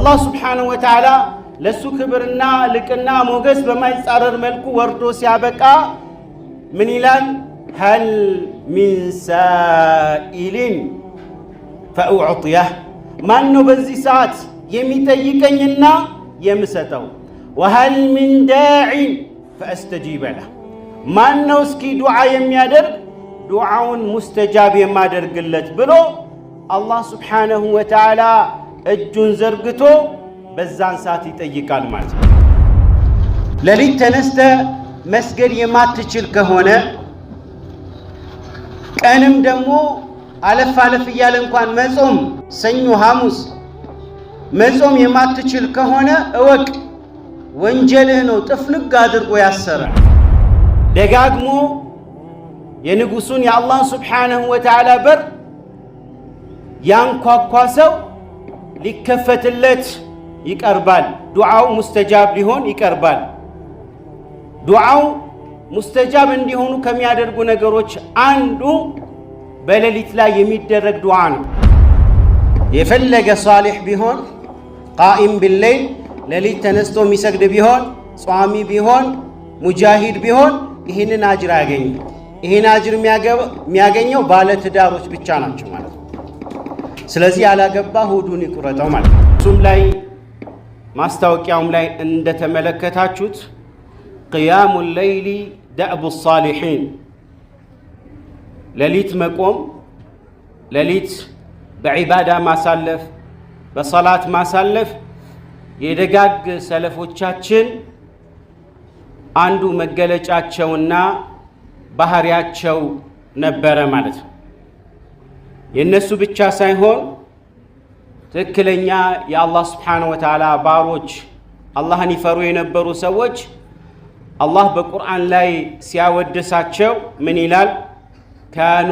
الله سبحانه وتعالى لسو كبرنا لكنا موجس بما يتصارر ملكو وردو سيابكا من إلان هل من سائل فأعطيه ما أنه بزي ساعت يميتيكينا يمستو وهل من داع فأستجيب له ما أنه سكي دعاء يميادر دعاء مستجاب يمادر قلت بلو الله سبحانه وتعالى እጁን ዘርግቶ በዛን ሰዓት ይጠይቃል ማለት ነው። ለሊት ተነስተ መስገድ የማትችል ከሆነ ቀንም ደግሞ አለፍ አለፍ እያለ እንኳን መጾም ሰኞ ሐሙስ መጾም የማትችል ከሆነ እወቅ ወንጀልህ ነው ጥፍንግ አድርጎ ያሰረ። ደጋግሞ የንጉሱን የአላህ ሱብሓነሁ ወተዓላ በር ያንኳኳ ሰው ሊከፈትለት ይቀርባል። ዱዓው ሙስተጃብ ሊሆን ይቀርባል። ዱዓው ሙስተጃብ እንዲሆኑ ከሚያደርጉ ነገሮች አንዱ በሌሊት ላይ የሚደረግ ዱዓ ነው። የፈለገ ሷሊህ ቢሆን ቃኢም ቢለይል ሌሊት ተነስቶ የሚሰግድ ቢሆን ጿሚ ቢሆን ሙጃሂድ ቢሆን ይህንን አጅር ያገኛል። ይህን አጅር የሚያገኘው ባለ ትዳሮች ብቻ ናቸው ማለት ነው። ስለዚህ ያላገባ ሆዱን ይቁረጠው ማለት ነው። እሱም ላይ ማስታወቂያውም ላይ እንደተመለከታችሁት قيام الليل دأب الصالحين ሌሊት መቆም ሌሊት በዒባዳ ማሳለፍ በሰላት ማሳለፍ የደጋግ ሰለፎቻችን አንዱ መገለጫቸውና ባህሪያቸው ነበረ ማለት ነው። የነሱ ብቻ ሳይሆን ትክክለኛ የአላህ Subhanahu Wa Ta'ala ባሮች አላህን ይፈሩ የነበሩ ሰዎች አላህ በቁርአን ላይ ሲያወድሳቸው ምን ይላል? ካኑ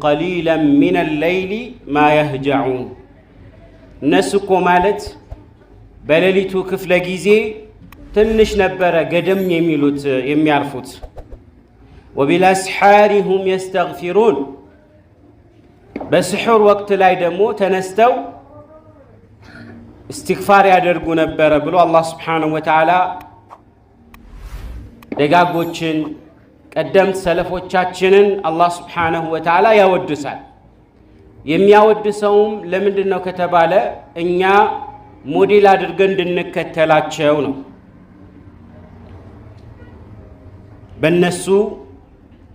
ቀሊላን ሚነ ሌይሊ ማ የህጀዑን። እነሱ እኮ ማለት በሌሊቱ ክፍለ ጊዜ ትንሽ ነበረ ገደም የሚሉት የሚያርፉት። ወቢልአስሓሪ ሁም የስተግፊሩን። በስሑር ወቅት ላይ ደግሞ ተነስተው እስትግፋር ያደርጉ ነበረ ብሎ አላህ Subhanahu Wa Ta'ala ደጋጎችን ቀደምት ሰለፎቻችንን አላህ Subhanahu Wa Ta'ala ያወድሳል። የሚያወድሰውም ለምንድነው ከተባለ እኛ ሞዴል አድርገን እንድንከተላቸው ነው። በእነሱ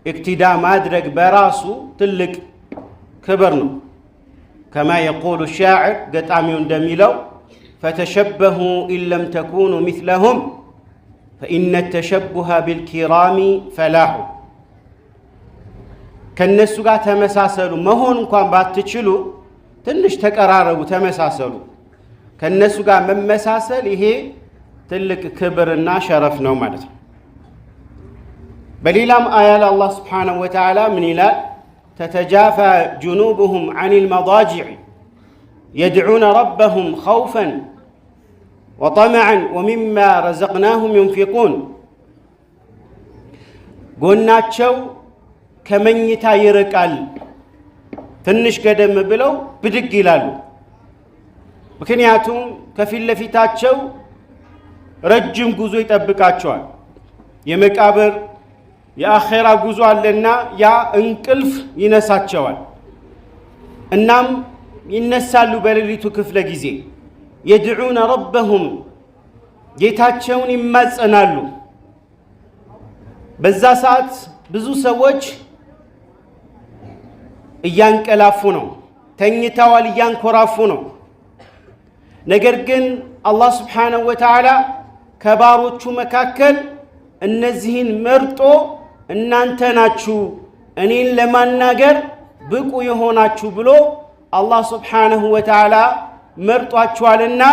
እክትዳ ማድረግ በራሱ ትልቅ ክብር ነው። كما يقول الشاعر ገጣሚው እንደሚለው فتشبهوا إن لم تكونوا مثلهم فإن التشبه بالكرام فلاح። ከነሱ ጋር ተመሳሰሉ መሆን እንኳን ባትችሉ ትንሽ ተቀራረቡ ተመሳሰሉ። ከነሱ ጋር መመሳሰል ይሄ ትልቅ ክብርና ሸረፍ ነው ማለት ነው። በሌላም አያ ላይ አላህ Subhanahu Wa Ta'ala ምን ይላል? تتجافى جنوبهم عن المضاجع يدعون ربهم خوفا وطمعا ومما رزقناهم ينفقون. ጎናቸው ከመኝታ ይርቃል ትንሽ ቀደም ብለው ብድግ ይላሉ። ምክንያቱም ከፊት ለፊታቸው ረጅም ጉዞ ይጠብቃቸዋል። የመቃብር የአኺራ ጉዞ አለና ያ እንቅልፍ ይነሳቸዋል። እናም ይነሳሉ በሌሊቱ ክፍለ ጊዜ يدعون ربهم ጌታቸውን ይማጸናሉ። በዛ ሰዓት ብዙ ሰዎች እያንቀላፉ ነው፣ ተኝተዋል፣ እያንኮራፉ ነው። ነገር ግን አላህ Subhanahu Wa Ta'ala ከባሮቹ መካከል እነዚህን መርጦ እናንተ ናችሁ እኔን ለማናገር ብቁ የሆናችሁ ብሎ አላህ Subhanahu Wa Ta'ala መርጧቸዋልና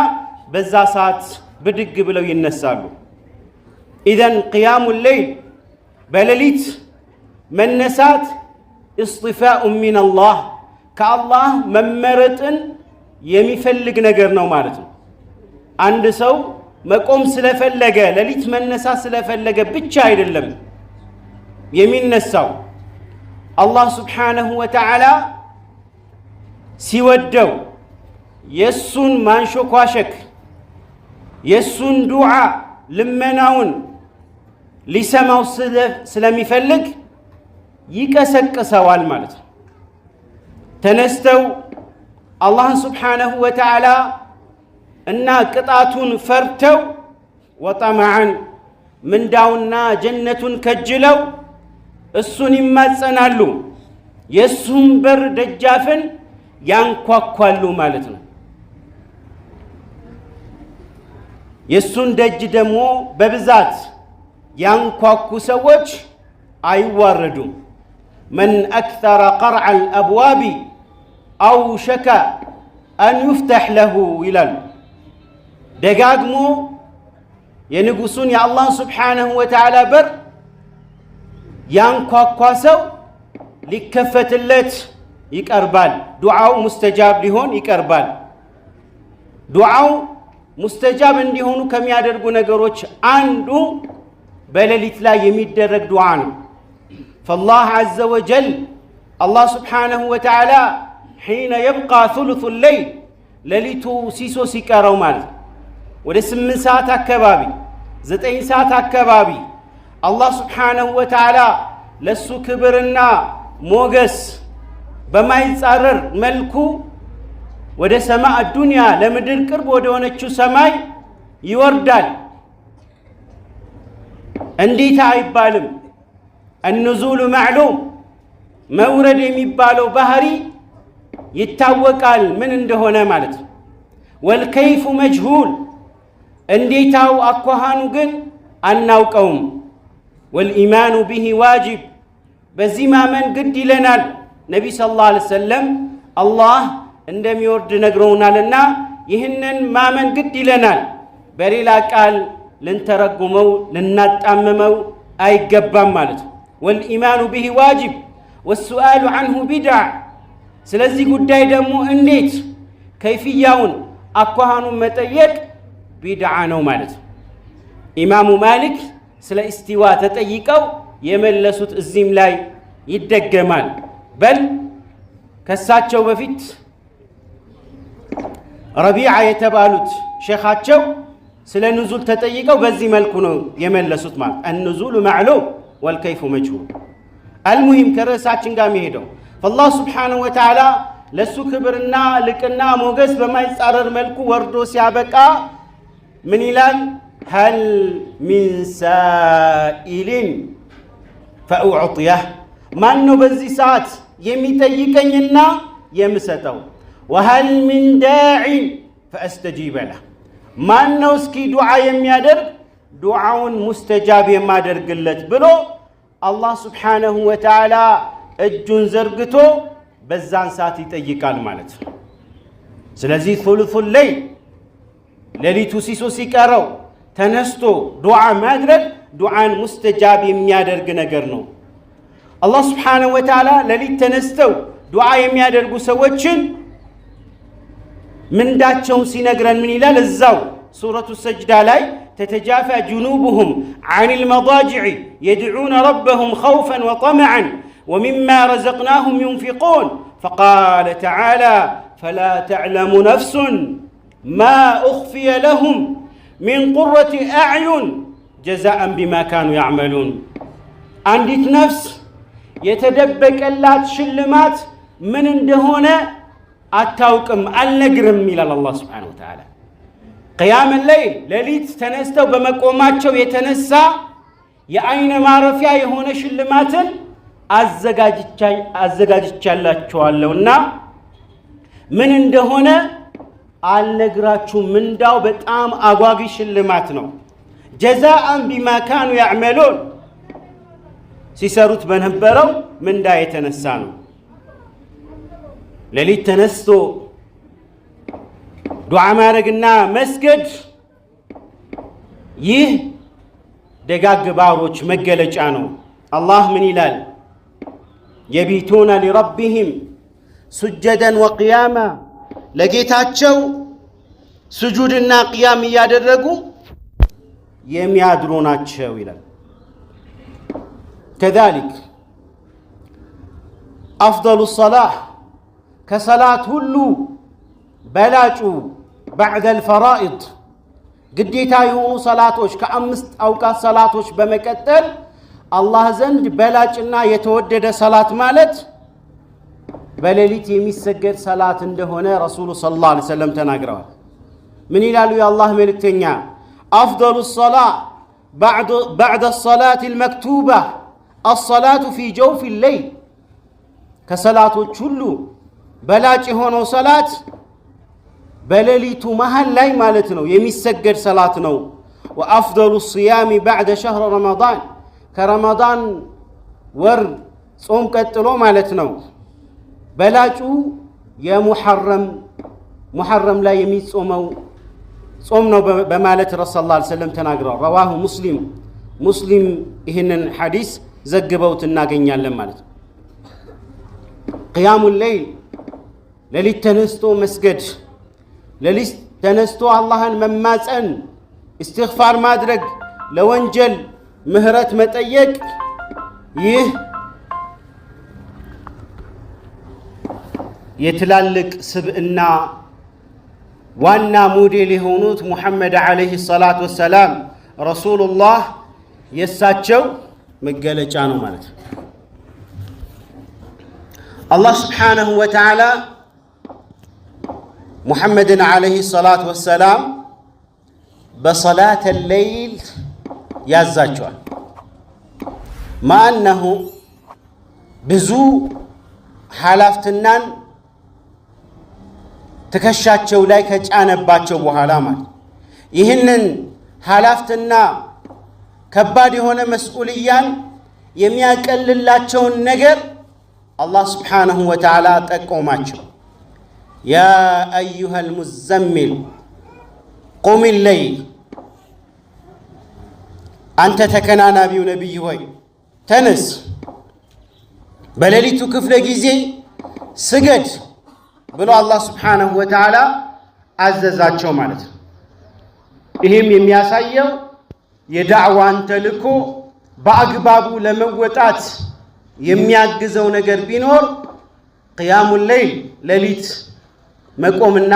በዛ ሰዓት ብድግ ብለው ይነሳሉ። ኢዘን ቂያሙ ሌይል በሌሊት መነሳት እስጢፋኡ ሚን አላህ ከአላህ መመረጥን የሚፈልግ ነገር ነው ማለት ነው። አንድ ሰው መቆም ስለፈለገ ሌሊት መነሳት ስለፈለገ ብቻ አይደለም የሚነሳው። አላህ Subhanahu Wa Ta'ala ሲወደው የሱን ማንሾኳሸክ የሱን ዱዓ ልመናውን ሊሰማው ስለሚፈልግ ይቀሰቅሰዋል ማለት ነው። ተነስተው አላህን ስብሓነሁ ወተዓላ እና ቅጣቱን ፈርተው ወጠመዐን ምንዳውና ጀነቱን ከጅለው እሱን ይማጸናሉ። የሱን በር ደጃፍን ያንኳኳሉ ማለት ነው። የሱን ደጅ ደግሞ በብዛት ያንኳኩ ሰዎች አይዋረዱም። መን አክተረ ቀርዐል አብዋቢ አውሸከ አን ዩፍተሕ ለሁ ይላሉ። ደጋግሞ የንጉሱን የአላህ ስብሓነሁ ወተዓላ በር ያንኳኳ ሰው ሊከፈትለት ይቀርባል። ዱዓው ሙስተጃብ ሊሆን ይቀርባል። ዱዓው ሙስተጃብ እንዲሆኑ ከሚያደርጉ ነገሮች አንዱ በሌሊት ላይ የሚደረግ ዱዓ ነው። ፈላህ ዐዘ ወጀል አላህ ስብሓነሁ ወተዓላ ሒነ የብቃ ሱሉሱ ሌይል ሌሊቱ ሲሶ ሲቀረው ማለት ወደ 8 ሰዓት አካባቢ 9 ሰዓት አካባቢ አላህ ስብሓነሁ ወተዓላ ለሱ ክብርና ሞገስ በማይጻረር መልኩ ወደ ሰማዕ ዱንያ ለምድር ቅርብ ወደ ሆነችው ሰማይ ይወርዳል። እንዴት አይባልም። النزول معلوم መውረድ የሚባለው ባህሪ ይታወቃል ምን እንደሆነ ማለት ነው። والكيف مجهول እንዴታው አኳሃኑ ግን አናውቀውም። والإيمان به واجب በዚህ ማመን ግድ ይለናል። ነቢ ሰለላሁ ዐለይሂ ወሰለም አላህ እንደሚወርድ ነግረውናልና ይህንን ማመን ግድ ይለናል። በሌላ ቃል ልንተረጉመው ልናጣምመው አይገባም ማለት ነው። والإيمان به واجب والسؤال عنه بدع ስለዚህ ጉዳይ ደግሞ እንዴት ከይፍያውን አኳሃኑን መጠየቅ ቢድዓ ነው ማለት ነው። ኢማሙ ማሊክ ስለ እስቲዋ ተጠይቀው የመለሱት እዚህም ላይ ይደገማል። በል ከሳቸው በፊት ረቢዓ የተባሉት ሼኻቸው ስለ ኑዙል ተጠይቀው በዚህ መልኩ ነው የመለሱት ማለት النزول معلوم والكيف مجهول። አልሙሂም ከርዕሳችን ጋር የሚሄደው ፈላህ ስብሓነሁ ወተዓላ ለሱ ክብርና ልቅና ሞገስ በማይጻረር መልኩ ወርዶ ሲያበቃ ምን ይላል? هل من سائل فأعطيه ማን ነው በዚህ ሰዓት የሚጠይቀኝና የምሰጠው? وهل من داع فأستجيب له ማን ነው እስኪ ዱዓ የሚያደርግ ዱዓውን ሙስተጃብ የማደርግለት ብሎ አላህ ስብሓነሁ ወተዓላ እጁን ዘርግቶ በዛን ሰዓት ይጠይቃል ማለት ነው። ስለዚህ ሱሉሱ ሌይል ሌሊቱ ሲሶ ሲቀረው ተነስቶ ዱዓ ማድረግ ዱዓን ሙስተጃብ የሚያደርግ ነገር ነው። አላህ ስብሓነሁ ወተዓላ ሌሊት ተነስተው ዱዓ የሚያደርጉ ሰዎችን ምንዳቸውን ሲነግረን ምን ይላል? እዛው ሱረቱ ሰጅዳ ላይ ተተጃፋ ጁኑቡሁም ዐኒል መዳጅዕ የድዑነ ረበሁም ኸውፈን ወጠመዐን ወሚማ ረዘቅናሁም ዩንፊቁን ፈቃለ ተዓላ ፈላ ተዕለሙ ነፍሱን ማ ኡኽፊየ ለሁም ሚን ቁረቲ አዕዩን ጀዛአን ቢማ ካኑ ያዕመሉን። አንዲት ነፍስ የተደበቀላት ሽልማት ምን እንደሆነ አታውቅም አልነግርም ይላል አላህ ስብሓነሁ ወተዓላ። ቅያም ለይል ሌሊት ተነስተው በመቆማቸው የተነሳ የአይነ ማረፊያ የሆነ ሽልማትን አዘጋጅቻላችኋለሁና ምን እንደሆነ አልነግራችሁም። ምንዳው በጣም አጓጊ ሽልማት ነው። ጀዛአን ቢማ ካኑ ያዕመሉን ሲሰሩት በነበረው ምንዳ የተነሳ ነው። ሌሊት ተነስቶ ዱዓ ማድረግና መስገድ ይህ ደጋግ ባሮች መገለጫ ነው። አላህ ምን ይላል? የቢቱነ ሊረቢሂም ሱጀደን ወቅያማ ለጌታቸው ስጁድና ቅያም እያደረጉ የሚያድሩ ናቸው ይላል። ከዛሊክ አፍደሉ ሰላህ ከሰላት ሁሉ በላጩ ባዕደል ፈራኢድ ግዴታ የሆኑ ሰላቶች ከአምስት አውቃት ሰላቶች በመቀጠል አላህ ዘንድ በላጭና የተወደደ ሰላት ማለት በሌሊት የሚሰገድ ሰላት እንደሆነ ረሱሉ ሰለላሁ ዐለይሂ ወሰለም ተናግረዋል። ምን ይላሉ የአላህ መልእክተኛ? አፍደሉ الصلاة بعد الصلاة المكتوبة الصلاة في جوف الليل ከሰላቶች ሁሉ በላጭ የሆነው ሰላት በሌሊቱ መሃል ላይ ማለት ነው የሚሰገድ ሰላት ነው። وأفضل الصيام بعد شهر رمضان ከረመዳን ወር ጾም ቀጥሎ ማለት ነው በላጩ የሙሐረም ላይ የሚጾመው ጾም ነው በማለት ረሱል ሰለላሁ ዐለይሂ ወሰለም ተናግረዋል። ረዋሁ ሙስሊም ይህንን ሐዲስ ዘግበውት እናገኛለን ማለት ነው። ቂያሙል ለይል ሌሊት ተነስቶ መስገድ፣ ሌሊት ተነስቶ አላህን መማፀን፣ እስትግፋር ማድረግ፣ ለወንጀል ምህረት መጠየቅ ይህ የትላልቅ ስብዕና ዋና ሞዴል የሆኑት ሙሐመድ ዓለይሂ ሰላቱ ወሰላም ረሱሉላህ የሳቸው መገለጫ ነው ማለት ነው። አላህ ስብሓነሁ ወተዓላ ሙሐመድን ዓለይሂ ሰላቱ ወሰላም በሰላተ ለይል ያዛቸዋል። ማአነሁ ብዙ ኃላፊነትን ትከሻቸው ላይ ከጫነባቸው በኋላ ማለት ይህንን ኃላፊነትና ከባድ የሆነ መስኡልያን የሚያቀልላቸውን ነገር አላህ ስብሓነሁ ወተዓላ ጠቆማቸው። ያ አዩሃል ሙዘሚል ቁም ለይል፣ አንተ ተከናናቢው ነቢይ ሆይ ተነስ፣ በሌሊቱ ክፍለ ጊዜ ስገድ ብሎ አላህ ስብሓነሁ ወተዓላ አዘዛቸው ማለት ነው። ይህም የሚያሳየው የዳዕዋን ተልእኮ በአግባቡ ለመወጣት የሚያግዘው ነገር ቢኖር ቂያሙል ለይል ሌሊት መቆምና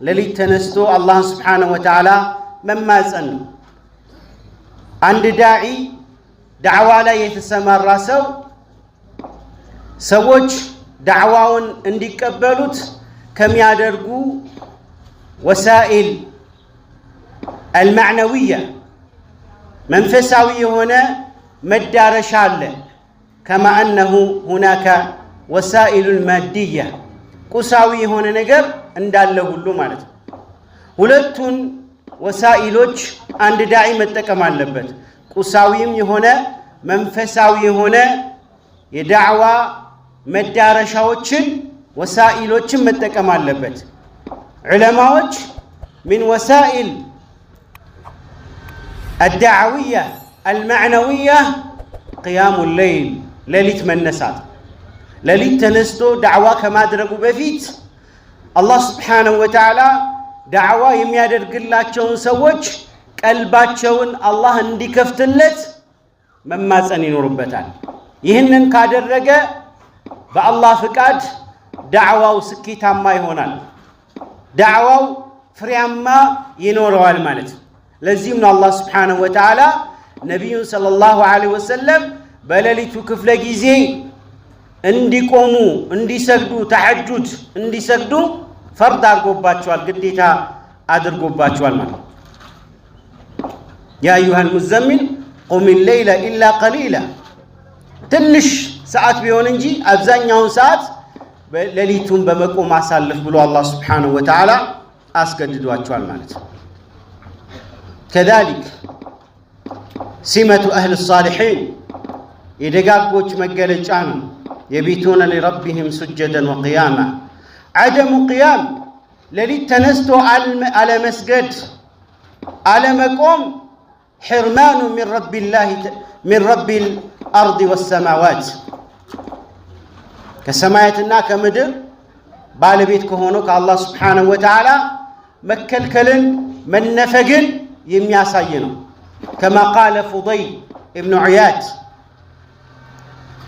ሌሊት ተነስቶ አላህን ስብሓነሁ ወተዓላ መማፀን ነው። አንድ ዳዒ ዳዕዋ ላይ የተሰማራ ሰዎች ዳዕዋውን እንዲቀበሉት ከሚያደርጉ ወሳኢል አልማዕነዊያ መንፈሳዊ የሆነ መዳረሻ አለ። ከማ አነሁ ሁናከ ወሳኢሉል ማድያ ቁሳዊ የሆነ ነገር እንዳለ ሁሉ ማለት ነው። ሁለቱን ወሳኢሎች አንድ ዳዒ መጠቀም አለበት። ቁሳዊም የሆነ መንፈሳዊ የሆነ የዳዕዋ መዳረሻዎችን ወሳኢሎችን መጠቀም አለበት። ዑለማዎች ምን ወሳኢል አዳዕውያ አልማዕነውያ ቂያሙል ለይል ሌሊት መነሳት፣ ሌሊት ተነስቶ ዳዕዋ ከማድረጉ በፊት አላህ ስብሓነሁ ወተዓላ ዳዕዋ የሚያደርግላቸውን ሰዎች ቀልባቸውን አላህ እንዲከፍትለት መማፀን ይኖርበታል። ይህንን ካደረገ በአላህ ፍቃድ ዳዕዋው ስኬታማ ይሆናል፣ ዳዕዋው ፍሬያማ ይኖረዋል ማለት ነው። ለዚህም ነው አላህ ስብሓነሁ ወተዓላ ነቢዩን ሰለላሁ ዐለይሂ ወሰለም በሌሊቱ ክፍለ ጊዜ እንዲቆሙ እንዲሰግዱ ተሐጁድ እንዲሰግዱ ፈርድ አድርጎባቸዋል፣ ግዴታ አድርጎባቸዋል ማለት ነው። ያ አዩሃል ሙዘሚል ቁም ለይለ ኢላ ቀሊላ፣ ትንሽ ሰዓት ቢሆን እንጂ አብዛኛውን ሰዓት ሌሊቱን በመቆም አሳልፍ ብሎ አላህ ስብሓነሁ ወተዓላ አስገድዷቸዋል ማለት ነው። ከዛሊክ ሲመቱ አህል ሳሊሒን የደጋጎች መገለጫ ነው። የቢቱነ ሊረቢሂም ሱጀደን ወቅያማ፣ ዐደሙ ቅያም ሌሊት ተነስቶ አለመስገድ አለመቆም ሕርማኑ ሚን ረቢል አርድ ወሰማዋት፣ ከሰማያትና ከምድር ባለቤት ከሆነው ከአላህ ስብሓነሁ ወተዓላ መከልከልን መነፈግን የሚያሳይ ነው። ከማ ቃለ ፉደይል ኢብኑ ዒያድ፣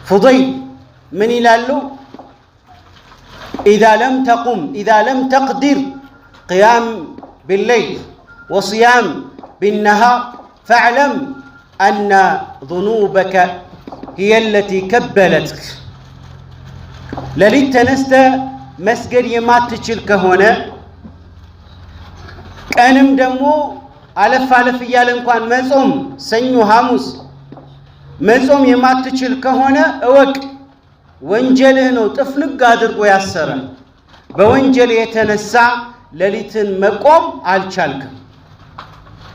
ፉደይል ምን ይላሉ? ኢዛ ለም ተቅዲር ቅያም ቢለይል وصيام بالنهار فاعلم أن ذنوبك هي التي كبلتك لليت تنست مسجد يمات تشلك هنا كانم دمو አለፍ አለፍ እያለ እንኳን መጾም ሰኞ ሐሙስ መጾም የማትችል ከሆነ እወቅ ወንጀልህ ነው ጥፍንግ አድርጎ ያሰረ በወንጀል የተነሳ ሌሊትን መቆም አልቻልክም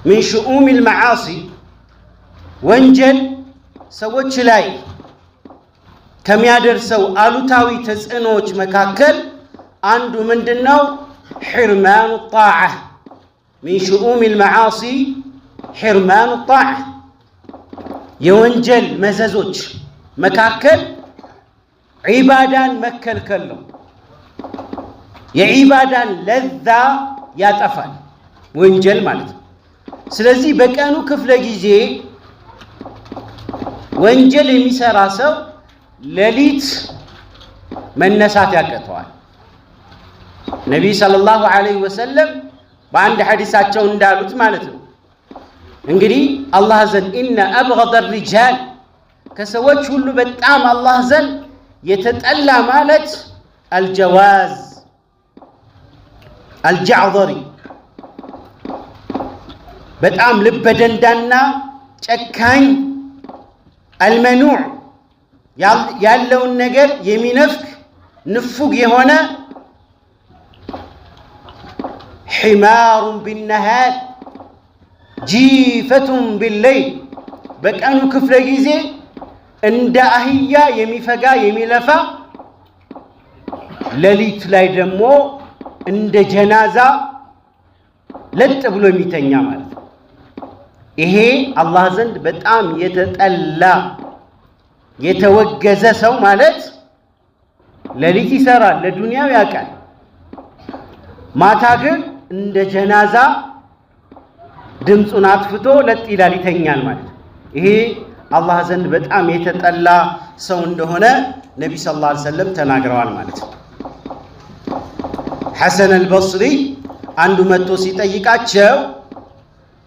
من شؤم المعاصي ወንጀል ሰዎች ላይ ከሚያደርሰው አሉታዊ ተጽዕኖዎች መካከል አንዱ ምንድነው حرمان الطاعة من شؤم المعاصي حرمان الطاعة يونجل مزازوج مكاكل عبادان مكلكل يعبادان لذة ياتفال وينجل مالت سلازي بكانو كفل جيزي وينجل يميسراسو لليت من نسات يكتوال النبي صلى الله عليه وسلم በአንድ ሐዲሳቸው እንዳሉት ማለት ነው እንግዲህ አላህ ዘንድ ኢነ አብገደ الرجال ከሰዎች ሁሉ በጣም አላህ ዘንድ የተጠላ ማለት الجواز الجعذري በጣም ልበደንዳና ጨካኝ المنوع ያለውን ነገር የሚነፍክ ንፉግ የሆነ حمار بالنهار جيفة بالليل بكانو كفل جيزي عند أهيا يميفقا يميلفا لليت لاي دمو عند جنازة لتبلو يميتنيا مالت إيه الله زند بتأم يتتألا يتوجز سو مالت لليت سرا للدنيا وياكال ما تاكل عند جنازة ድምጹን አጥፍቶ ለጥ ይላል ይተኛል ማለት ይሄ አላህ ዘንድ በጣም የተጠላ ሰው እንደሆነ ነብይ ሰለላሁ ዐለይሂ ወሰለም ተናግረዋል ማለት ነው ሐሰን አልበስሪ አንዱ መጥቶ ሲጠይቃቸው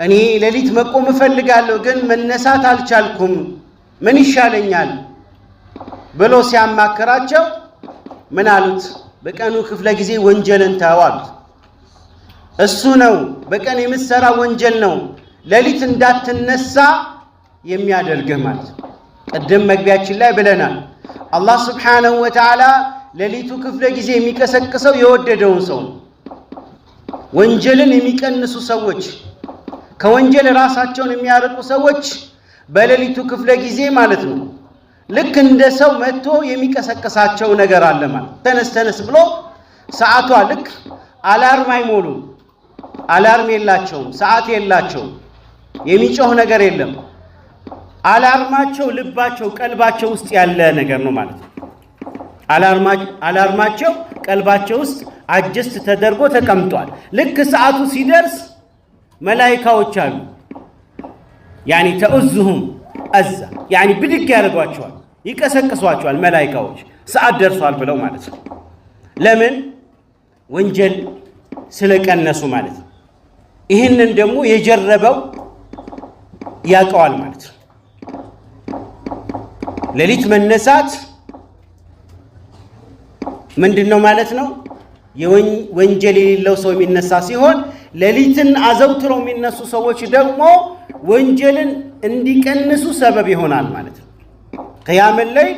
እኔ ሌሊት መቆም እፈልጋለሁ ግን መነሳት አልቻልኩም ምን ይሻለኛል ብሎ ሲያማከራቸው ምን አሉት በቀኑ ክፍለ ጊዜ ወንጀልን ተዋሉት እሱ ነው በቀን የምትሰራ ወንጀል ነው ሌሊት እንዳትነሳ የሚያደርግህ ማለት ቀደም መግቢያችን ላይ ብለናል አላህ Subhanahu Wa Ta'ala ሌሊቱ ክፍለ ጊዜ የሚቀሰቅሰው የወደደውን ሰው ወንጀልን የሚቀንሱ ሰዎች ከወንጀል ራሳቸውን የሚያርቁ ሰዎች በሌሊቱ ክፍለ ጊዜ ማለት ነው ልክ እንደ ሰው መጥቶ የሚቀሰቅሳቸው ነገር አለ ማለት ተነስ ብሎ ሰዓቷ ልክ አላርም አይሞሉ አላርም የላቸውም ሰዓት የላቸውም የሚጮህ ነገር የለም አላርማቸው ልባቸው ቀልባቸው ውስጥ ያለ ነገር ነው ማለት ነው አላርማቸው ቀልባቸው ውስጥ አጀስት ተደርጎ ተቀምጧል ልክ ሰዓቱ ሲደርስ መላእክቶች አሉ يعني ተኡዝሁም አዛ يعني ብድግ ያደርጓቸዋል ይቀሰቅሷቸዋል መላእክቶች ሰዓት ደርሷል ብለው ማለት ነው ለምን ወንጀል ስለቀነሱ ማለት ነው ይሄንን ደግሞ የጀረበው ያቀዋል ማለት ነው ሌሊት መነሳት ምንድነው ማለት ነው የወንጀል የሌለው ሰው የሚነሳ ሲሆን ሌሊትን አዘውትረው የሚነሱ ሰዎች ደግሞ ወንጀልን እንዲቀንሱ ሰበብ ይሆናል ማለት ነው ቂያም ላይ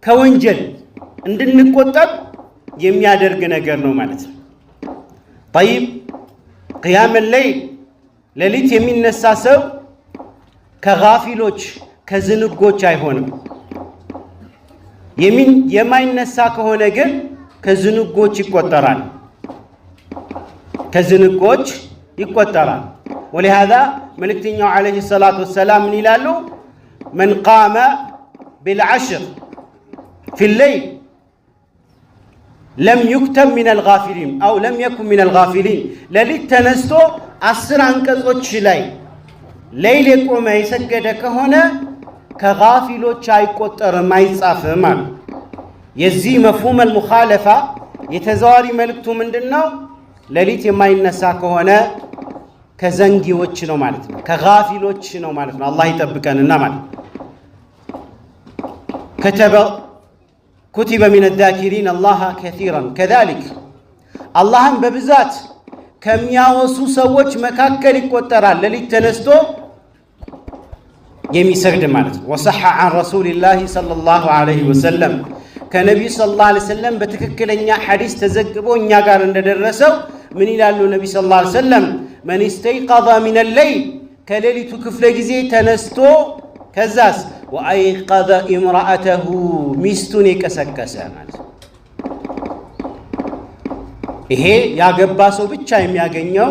ከወንጀል እንድንቆጠብ የሚያደርግ ነገር ነው ማለት ነው طيب قيام الليل ሌሊት የሚነሳ ሰው ከጋፊሎች ከዝንጎች አይሆንም የማይነሳ ከሆነ ግን ከዝንጎች ይቆጠራል ولهذا ملكتኛው عليه الصلاة والسلام ምን ይላሉ من قام بالعشر في الليل لم يكتب من الغافلين أو لم يكن من الغافلين لليت تنستو 10 አንቀጾች ላይ ሌሊት የቆመ የሰገደ ከሆነ ከጋፊሎች አይቆጠርም አይጻፍም ማለት የዚህ مفهوم المخالفة የተዛዋሪ መልእክቱ ምንድነው ሌሊት የማይነሳ ከሆነ ከዘንጊዎች ነው ማለት ነው ከጋፊሎች ነው ማለት ነው አላህ ይጠብቀንና ማለት كتب من الذاكرين الله كثيرا كذلك اللهم ببزات كم ياوسو سوچ مكاكل يقطرال لليت تنستو يميسجد ማለት وصح عن رسول الله صلى الله عليه وسلم كنبي صلى الله عليه وسلم በትክክለኛ ሐዲስ ተዘግቦ እኛ ጋር እንደደረሰው ምን ይላሉ ነብይ صلى الله عليه وسلم من استيقظ من الليل ከሌሊቱ ክፍለ ጊዜ ተነስቶ ከዛስ وأيقظ امرأته ሚስቱን የቀሰቀሰ ማለት ይሄ ያገባ ሰው ብቻ የሚያገኘው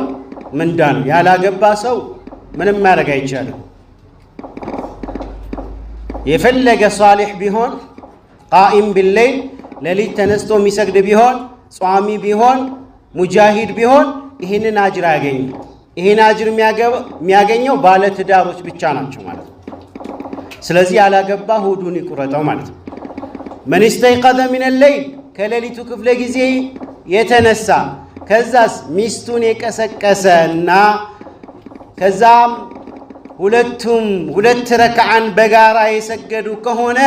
ምንዳ ነው ያላገባ ሰው ምንም ማድረግ አይቻልም የፈለገ ሷሊህ ቢሆን ቃኢም بالليل ለሊት ተነስቶ የሚሰግድ ቢሆን ጿሚ ቢሆን ሙጃሂድ ቢሆን ይሄንን አጅር ያገኝ ይሄን አጅር የሚያገኘው ባለ ትዳሮች ብቻ ናቸው ማለት ነው ስለዚህ ያላገባ ሆዱን ይቁረጠው ማለት ነው من استيقظ من الليل ከሌሊቱ ክፍለ ጊዜ የተነሳ ከዛስ ሚስቱን የቀሰቀሰና ከዛም ሁለት ረክዓን በጋራ የሰገዱ ከሆነ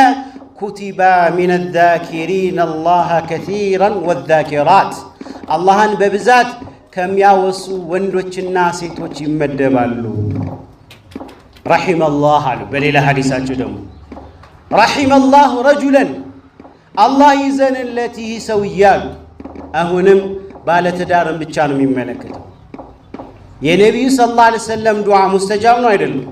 كتب من الذاكرين الله كثيرا والذاكرات اللهን በብዛት ከሚያወሱ ወንዶችና ሴቶች ይመደባሉ رحم الله አሉ በሌላ ሐዲሳቸው ደግሞ رحم الله رجلا الله ይዘንለት ይህ ሰውያሉ አሁንም ባለ ትዳርን ብቻ ነው የሚመለከተው የነብዩ ሰለላሁ ዐለይሂ ወሰለም ዱዓ ሙስተጃብ ነው አይደለም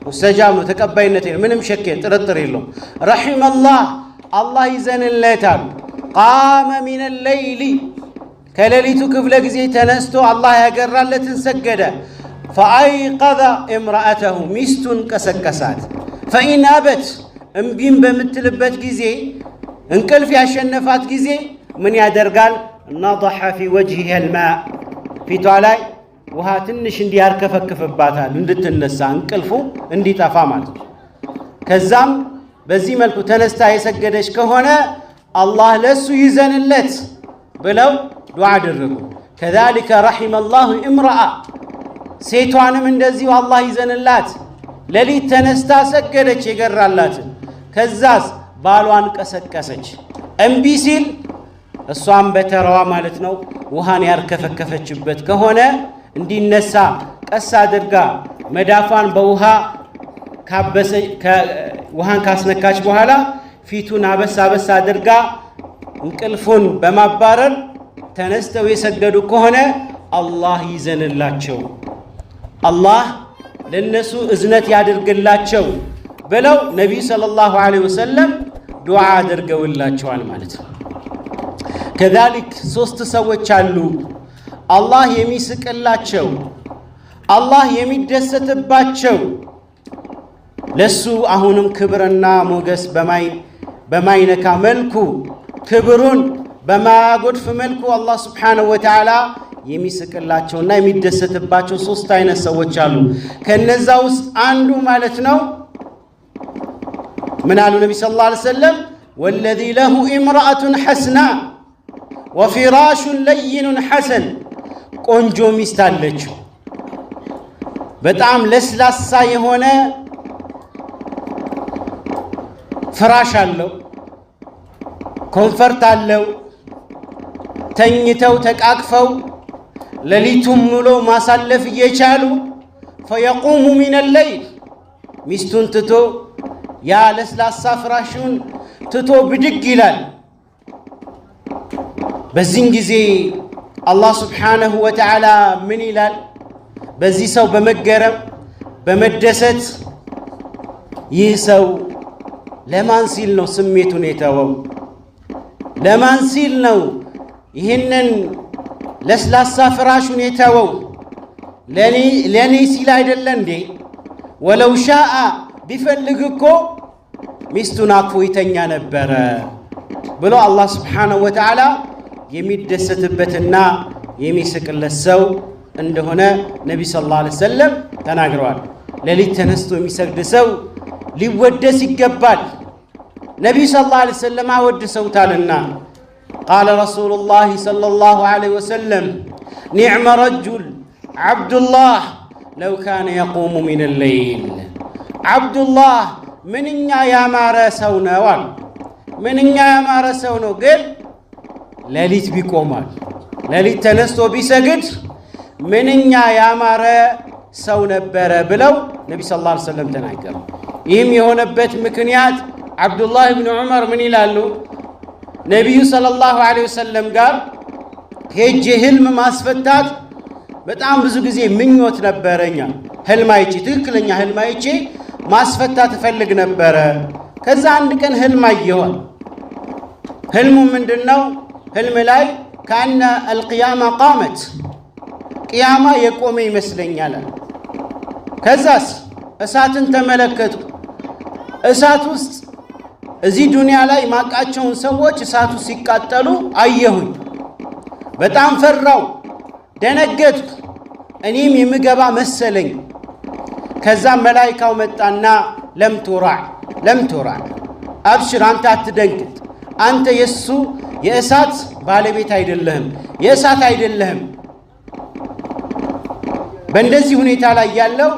ሙስተጃብ ነው ተቀባይነት የለም ምንም ሸክ ጥርጥር የለውም رحم الله الله ይዘንለታል قام من الليل ከሌሊቱ ክፍለ ጊዜ ተነስቶ አላህ ያገራለትን ሰገደ فأيقظ امرأته ሚስቱን ቀሰቀሳት فإن أبت እምቢም በምትልበት ጊዜ እንቅልፍ ያሸነፋት ጊዜ ምን ያደርጋል نضح في وجهها الماء ፊቷ ላይ ውሃ ትንሽ እንዲያርከፈክፍባታል እንድትነሳ እንቅልፉ እንዲጠፋ ማለት ነው ከዛም በዚህ መልኩ ተነስታ የሰገደች ከሆነ አላህ ለሱ ይዘንለት ብለው ዱዓ አደረጉ كذلك رحم الله امرأة ሴቷንም እንደዚሁ አላህ ይዘንላት ለሊት ተነስታ ሰገደች የገራላት ከዛስ ባሏን ቀሰቀሰች እምቢ ሲል እሷም በተራዋ ማለት ነው ውሃን ያርከፈከፈችበት ከሆነ እንዲነሳ ቀስ አድርጋ መዳፋን በውሃ ውሃን ካስነካች በኋላ ፊቱን አበስ አድርጋ እንቅልፉን በማባረር ተነስተው የሰገዱ ከሆነ አላህ ይዘንላቸው አላህ ለነሱ እዝነት ያድርግላቸው ብለው ነብዩ ሰለላሁ ዐለይሂ ወሰለም ዱዓ አድርገውላቸዋል ማለት ነው كذلك ሶስት ሰዎች አሉ አላህ የሚስቅላቸው አላህ የሚደሰትባቸው ለሱ አሁንም ክብርና ሞገስ በማይነካ መልኩ ክብሩን በማያጎድፍ መልኩ አላህ Subhanahu Wa Ta'ala የሚስቅላቸውና የሚደሰትባቸው ሶስት አይነት ሰዎች አሉ ከነዛ ውስጥ አንዱ ማለት ነው ምን አሉ ነብዩ ሰለላሁ ዐለይሂ ወሰለም والذي له امرأة حسناء وفراش لين حسن ቆንጆ ሚስት አለችው በጣም ለስላሳ የሆነ ፍራሽ አለው ኮንፈርት አለው ተኝተው ተቃቅፈው ለሊቱም ሙሉ ማሳለፍ እየቻሉ فيقوم من الليل ሚስቱን ትቶ ያ ለስላሳ ፍራሹን ትቶ ብድግ ይላል በዚህን ጊዜ አላህ Subhanahu Wa Ta'ala ምን ይላል በዚህ ሰው በመገረም በመደሰት ይህ ሰው ለማን ሲል ነው ስሜቱን የተወው ለማን ሲል ነው ይሄንን ለስላሳ ፍራሹን የተወው ለኔ ሲል አይደለ እንዴ ወለው ሻአ ቢፈልግ እኮ ሚስቱን አቅፎ ይተኛ ነበረ ብሎ አላህ Subhanahu Wa Ta'ala የሚደሰትበትና የሚስቅለት ሰው እንደሆነ ነብዩ ሰለላሁ ዐለይሂ ወሰለም ተናግረዋል ለሊት ተነስቶ የሚሰግድ ሰው ሊወደስ ይገባል ነብዩ ሰለላሁ ዐለይሂ ወሰለም አወድሰውታልና قال رسول الله صلى الله عليه وسلم نعم رجل ዓብዱላህ ለው ካነ የቁሙ ሚነል ለይል ዓብዱላህ ምንኛ ያማረ ሰው ነው አሉ። ምንኛ ያማረ ሰው ነው ግን ሌሊት ቢቆማል ሌሊት ተነስቶ ቢሰግድ ምንኛ ያማረ ሰው ነበረ ብለው ነቢ ሰለላሁ ዐለይሂ ወሰለም ተናገሩ። ይህም የሆነበት ምክንያት ዓብዱላህ ብን ዑመር ምን ይላሉ? ነቢዩ ሰለላሁ ዐለይሂ ወሰለም ጋር ሄጄ ህልም ማስፈታት በጣም ብዙ ጊዜ ምኞት ነበረኛ። ህልም አይቼ ትክክለኛ ህልም አይቼ ማስፈታት እፈልግ ነበረ። ከዛ አንድ ቀን ህልም አየኋል። ህልሙ ምንድነው? ህልም ላይ ካነ አልቂያማ ቃመት ቅያማ የቆመ ይመስለኛል። ከዛስ እሳትን ተመለከትኩ። እሳት ውስጥ እዚህ ዱንያ ላይ ማቃቸውን ሰዎች እሳቱ ሲቃጠሉ አየሁኝ። በጣም ፈራው፣ ደነገጥኩ። እኔም የምገባ መሰለኝ። ከዛ መላኢካው መጣና ለም ቱራዕ አብሽር፣ አንተ አትደንግጥ፣ አንተ የሱ የእሳት ባለቤት አይደለህም፣ የእሳት አይደለህም። በእንደዚህ ሁኔታ ላይ ያለው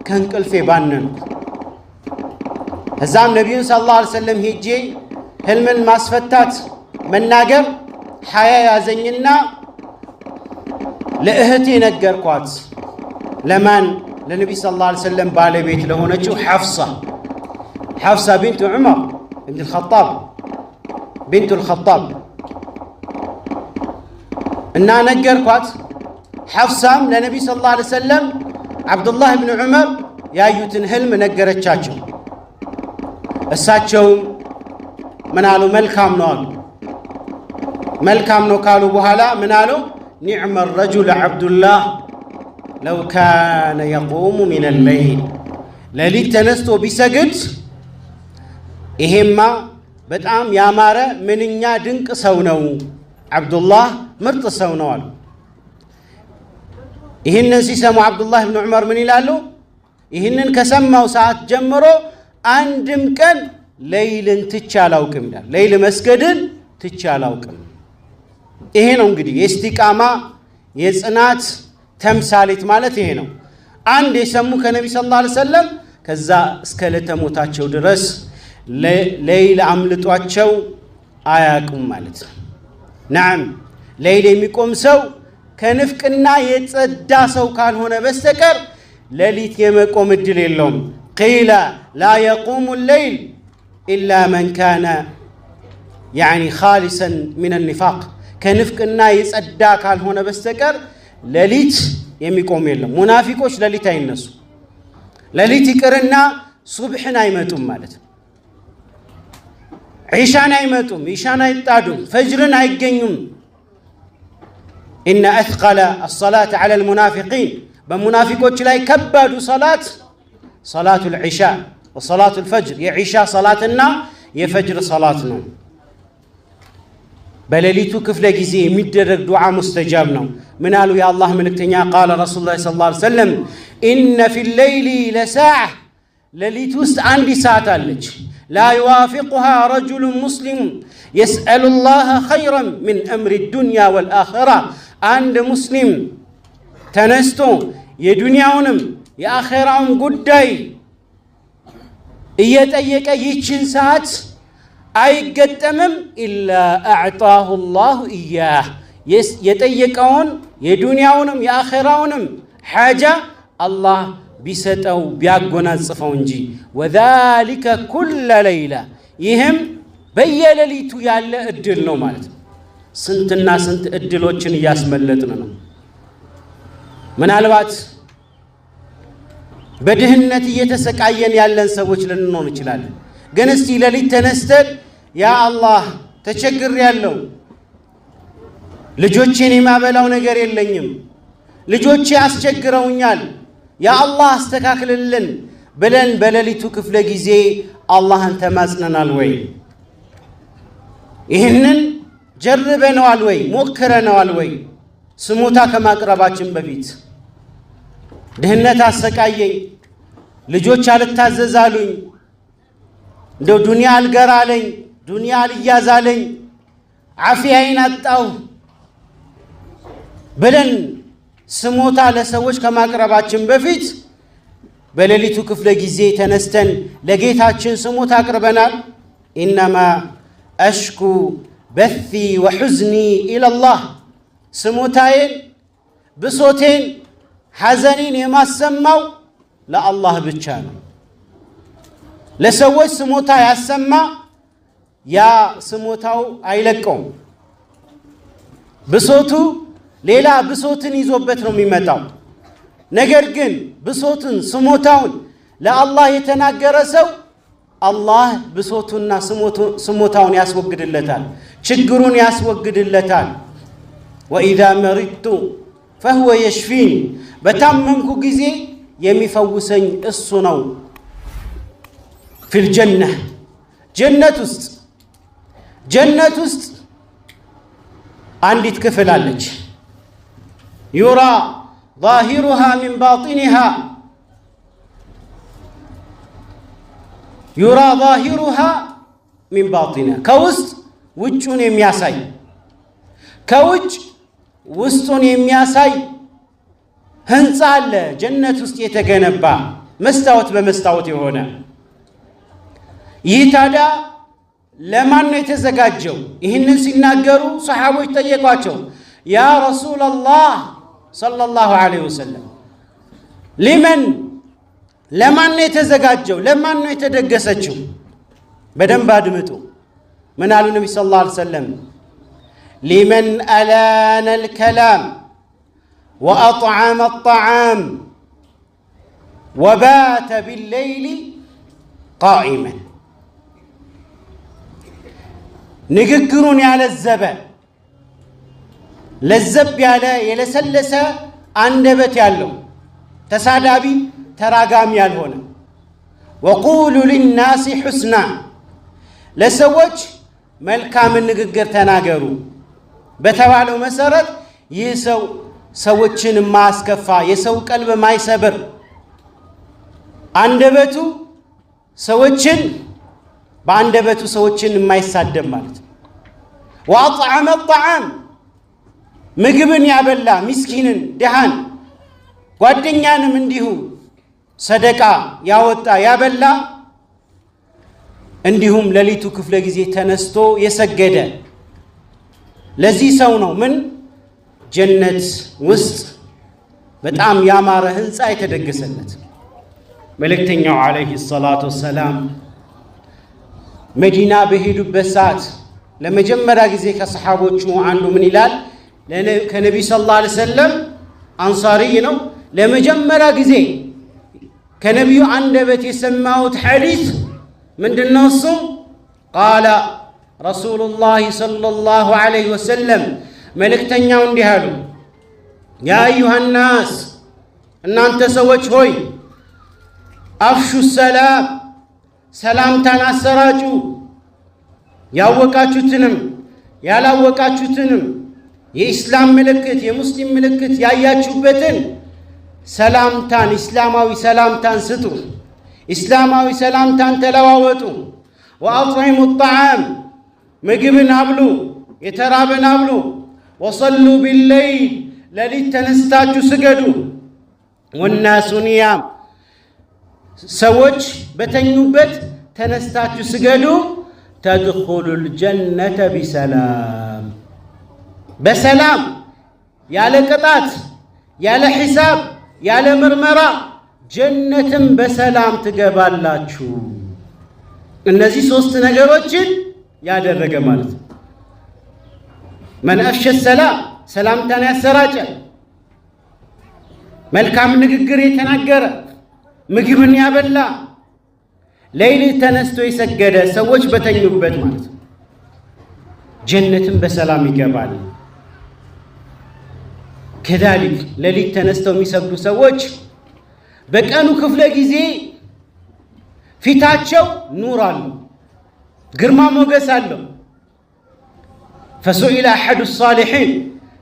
ከእንቅልፌ ባነንኩ። እዛም ነቢዩን ሰለላሁ ዐለይሂ ወሰለም ሄጄ ህልምን ማስፈታት መናገር ሐያ ያዘኝና ለእህቴ ነገርኳት። ለማን? ለነቢይ ሰለላሁ ዐለይሂ ወሰለም ባለቤት ለሆነችው ሐፍሳ ቢንቱ ዑመር ቢንቱ አልኸጣብ እና ነገርኳት። ሐፍሳም ለነቢይ ሰለላሁ ዐለይሂ ወሰለም ዓብዱላህ ብን ዑመር ያዩትን ህልም ነገረቻቸው። እሳቸውም ምን አሉ? መልካም ነው አሉ። መልካም ነው ካሉ በኋላ ምን አሉ? ኒዕመ ረጁል ዓብዱላህ ለው ካነ የቁሙ ሚነል ለይል ሌሊት ተነስቶ ቢሰግድ ይሄማ በጣም ያማረ ምንኛ ድንቅ ሰው ነው፣ ዓብዱላህ ምርጥ ሰው ነው አሉ። ይህንን ሲሰሙ ዓብዱላህ ብን ዑመር ምን ይላሉ? ይህንን ከሰማው ሰዓት ጀምሮ አንድም ቀን ሌይልን ትቼ አላውቅም ይላል። ሌይል መስገድን ትቼ አላውቅም። ይሄ ነው እንግዲህ የእስቲቃማ የጽናት ተምሳሌት ማለት ይሄ ነው። አንድ የሰሙ ከነቢ ሰለላሁ ዐለይሂ ወሰለም ከዛ እስከ ዕለተ ሞታቸው ድረስ ሌይል አምልጧቸው አያውቁም ማለት ነው። ናም ሌይል የሚቆም ሰው ከንፍቅና የጸዳ ሰው ካልሆነ በስተቀር ሌሊት የመቆም እድል የለውም። ቂለ ላ የቁሙ ሌይል ኢላ መን ካነ ኻሊሰን ሚነ ኒፋቅ ከንፍቅና የጸዳ ካልሆነ በስተቀር ሌሊት የሚቆም የለም። ሙናፊቆች ሌሊት አይነሱ፣ ሌሊት ይቅርና ሱብሕን አይመጡም ማለት ነው። ዒሻን አይመጡም፣ ዒሻን አይጣዱም፣ ፈጅርን አይገኙም። ኢነ አትቀለ አሰላት ዐለ ልሙናፊቂን በሙናፊቆች ላይ ከባዱ ሰላት ሰላቱ ልዒሻ ወሰላቱ ልፈጅር የዒሻ ሰላትና የፈጅር ሰላት ነው። በሌሊቱ ክፍለ ጊዜ የሚደረግ ዱዓ ሙስተጃብ ነው። ምን አሉ የአላህ መልእክተኛ? ቃለ ረሱሉላህ ሰለላሁ ዐለይሂ ወሰለም ኢነ ፊ ሌይሊ ለሳዓ ሌሊት ውስጥ አንዲት ሰዓት አለች። ላ ዩዋፊቁሃ ረጁሉን ሙስሊም የስአሉ ላህ ኸይረን ሚን አምሪ ዱንያ ወልአኺራ አንድ ሙስሊም ተነስቶ የዱንያውንም የአኼራውን ጉዳይ እየጠየቀ ይችን ሰዓት አይገጠምም ኢላ አዕጣሁ ላሁ ኢያህ የጠየቀውን የዱንያውንም የአኼራውንም ሓጃ አላህ ቢሰጠው ቢያጎናጽፈው እንጂ። ወዛሊከ ኩለ ለይላ ይህም በየሌሊቱ ያለ እድል ነው ማለት ነው። ስንትና ስንት እድሎችን እያስመለጥን ነው። ምናልባት በድህነት እየተሰቃየን ያለን ሰዎች ልንሆን እንችላለን። ግን እስቲ ሌሊት ተነስተን ያ አላህ ተቸግሬያለሁ፣ ልጆቼን የማበላው ነገር የለኝም፣ ልጆቼ አስቸግረውኛል፣ ያ አላህ አስተካክልልን ብለን በሌሊቱ ክፍለ ጊዜ አላህን ተማጽነናል ወይ? ይህንን ጀርበነዋል ወይ? ሞክረነዋል ወይ? ስሞታ ከማቅረባችን በፊት ድህነት አሰቃየኝ፣ ልጆች አልታዘዛሉኝ፣ እንደው ዱንያ አልገራ አለኝ፣ ዱንያ አልያዝ አለኝ፣ ዓፊያዬን አጣሁ ብለን ስሞታ ለሰዎች ከማቅረባችን በፊት በሌሊቱ ክፍለ ጊዜ ተነስተን ለጌታችን ስሞታ አቅርበናል። ኢነማ አሽኩ በቲ ወሑዝኒ ኢለላህ፣ ስሞታዬን ብሶቴን ሐዘኔን የማሰማው ለአላህ ብቻ ነው። ለሰዎች ስሞታ ያሰማ ያ ስሞታው አይለቀውም። ብሶቱ ሌላ ብሶትን ይዞበት ነው የሚመጣው። ነገር ግን ብሶቱን ስሞታውን ለአላህ የተናገረ ሰው አላህ ብሶቱና ስሞታውን ያስወግድለታል፣ ችግሩን ያስወግድለታል። ወኢዛ መሪድቱ ፈሁወ የሽፊን፣ በታመምኩ ጊዜ የሚፈውሰኝ እሱ ነው። ፊል ጀነህ፣ ጀነት ውስጥ አንዲት ክፍል አለች። ዩራ ዛሂሩሃ ሚን ባጢኒሃ፣ ዩራ ዛሂሩሃ ሚን ባጢኒሃ፣ ከውስጥ ውጩን የሚያሳይ ከውጭ ውስጡን የሚያሳይ ህንፃ አለ ጀነት ውስጥ የተገነባ መስታወት በመስታወት የሆነ። ይህ ታዲያ ለማን ነው የተዘጋጀው? ይህንን ሲናገሩ ሰሓቦች ጠየቋቸው፣ ያ ረሱለላህ ሰለላሁ ዐለይሂ ወሰለም ሊመን፣ ለማን ነው የተዘጋጀው? ለማን ነው የተደገሰችው? በደንብ አድምጡ። ምን አሉ ነቢ ሰለላሁ ዐለይሂ ወሰለም? ሊመን አላነ አልከላም ወአጥዓመ አጣዓም ወባተ ቢለይሊ ቃኢመን፣ ንግግሩን ያለዘበ ለዘብ ያለ የለሰለሰ አንደበት ያለው ተሳዳቢ ተራጋሚ ያልሆነ፣ ወቁሉ ሊናሲ ሑስና፣ ለሰዎች መልካምን ንግግር ተናገሩ በተባለው መሰረት ይህ ሰው ሰዎችን የማያስከፋ የሰው ቀልብ ማይሰብር አንደበቱ ሰዎችን በአንደበቱ ሰዎችን የማይሳደብ ማለት ነው። ወአጥዓመ አጣዓም፣ ምግብን ያበላ ምስኪንን፣ ድሃን፣ ጓደኛንም እንዲሁ ሰደቃ ያወጣ ያበላ፣ እንዲሁም ሌሊቱ ክፍለ ጊዜ ተነስቶ የሰገደ ለዚህ ሰው ነው ምን ጀነት ውስጥ በጣም ያማረ ህንፃ የተደገሰለት። መልእክተኛው ዓለይሂ ሰላቱ ወሰላም መዲና በሄዱበት ሰዓት ለመጀመሪያ ጊዜ ከሰሓቦቹ አንዱ ምን ይላል? ከነቢ ሰለላሁ ዐለይሂ ወሰለም አንሳሪ ነው። ለመጀመሪያ ጊዜ ከነቢዩ አንደበት የሰማሁት ሐዲስ ምንድነው? እሱ ቃለ ረሱሉላህ ሰለላሁ ዐለይሂ ወሰለም፣ መልእክተኛው እንዲህ አሉ፣ ያ አዩሃ ናስ፣ እናንተ ሰዎች ሆይ፣ አፍሹ ሰላም፣ ሰላምታን አሰራጩ፣ ያወቃችሁትንም ያላወቃችሁትንም የኢስላም ምልክት የሙስሊም ምልክት ያያችሁበትን ሰላምታን ኢስላማዊ ሰላምታን ስጡ፣ ኢስላማዊ ሰላምታን ተለዋወጡ። ወአጥዒሙ ጣዓም፣ ምግብን አብሉ፣ የተራበን አብሉ። ወሰሉ ቢለይል፣ ሌሊት ተነስታችሁ ስገዱ። ወናሱ ኒያም፣ ሰዎች በተኙበት ተነስታችሁ ስገዱ። ተድኹሉል ጀነተ ቢሰላም፣ በሰላም ያለ ቅጣት ያለ ሒሳብ ያለ ምርመራ ጀነትም በሰላም ትገባላችሁ። እነዚህ ሶስት ነገሮችን ያደረገ ማለት ነው። መን አፍሸ ሰላም፣ ሰላምታን ያሰራጨ፣ መልካም ንግግር የተናገረ፣ ምግብን ያበላ፣ ሌሊት ተነስቶ የሰገደ፣ ሰዎች በተኙበት ማለት ነው። ጀነትም በሰላም ይገባል። ከዛሊክ ሌሊት ተነስተው የሚሰግዱ ሰዎች በቀኑ ክፍለ ጊዜ ፊታቸው ኑር አለው፣ ግርማ ሞገስ አለው። ፈሱኢለ አሐዱ ሳሊሒን፣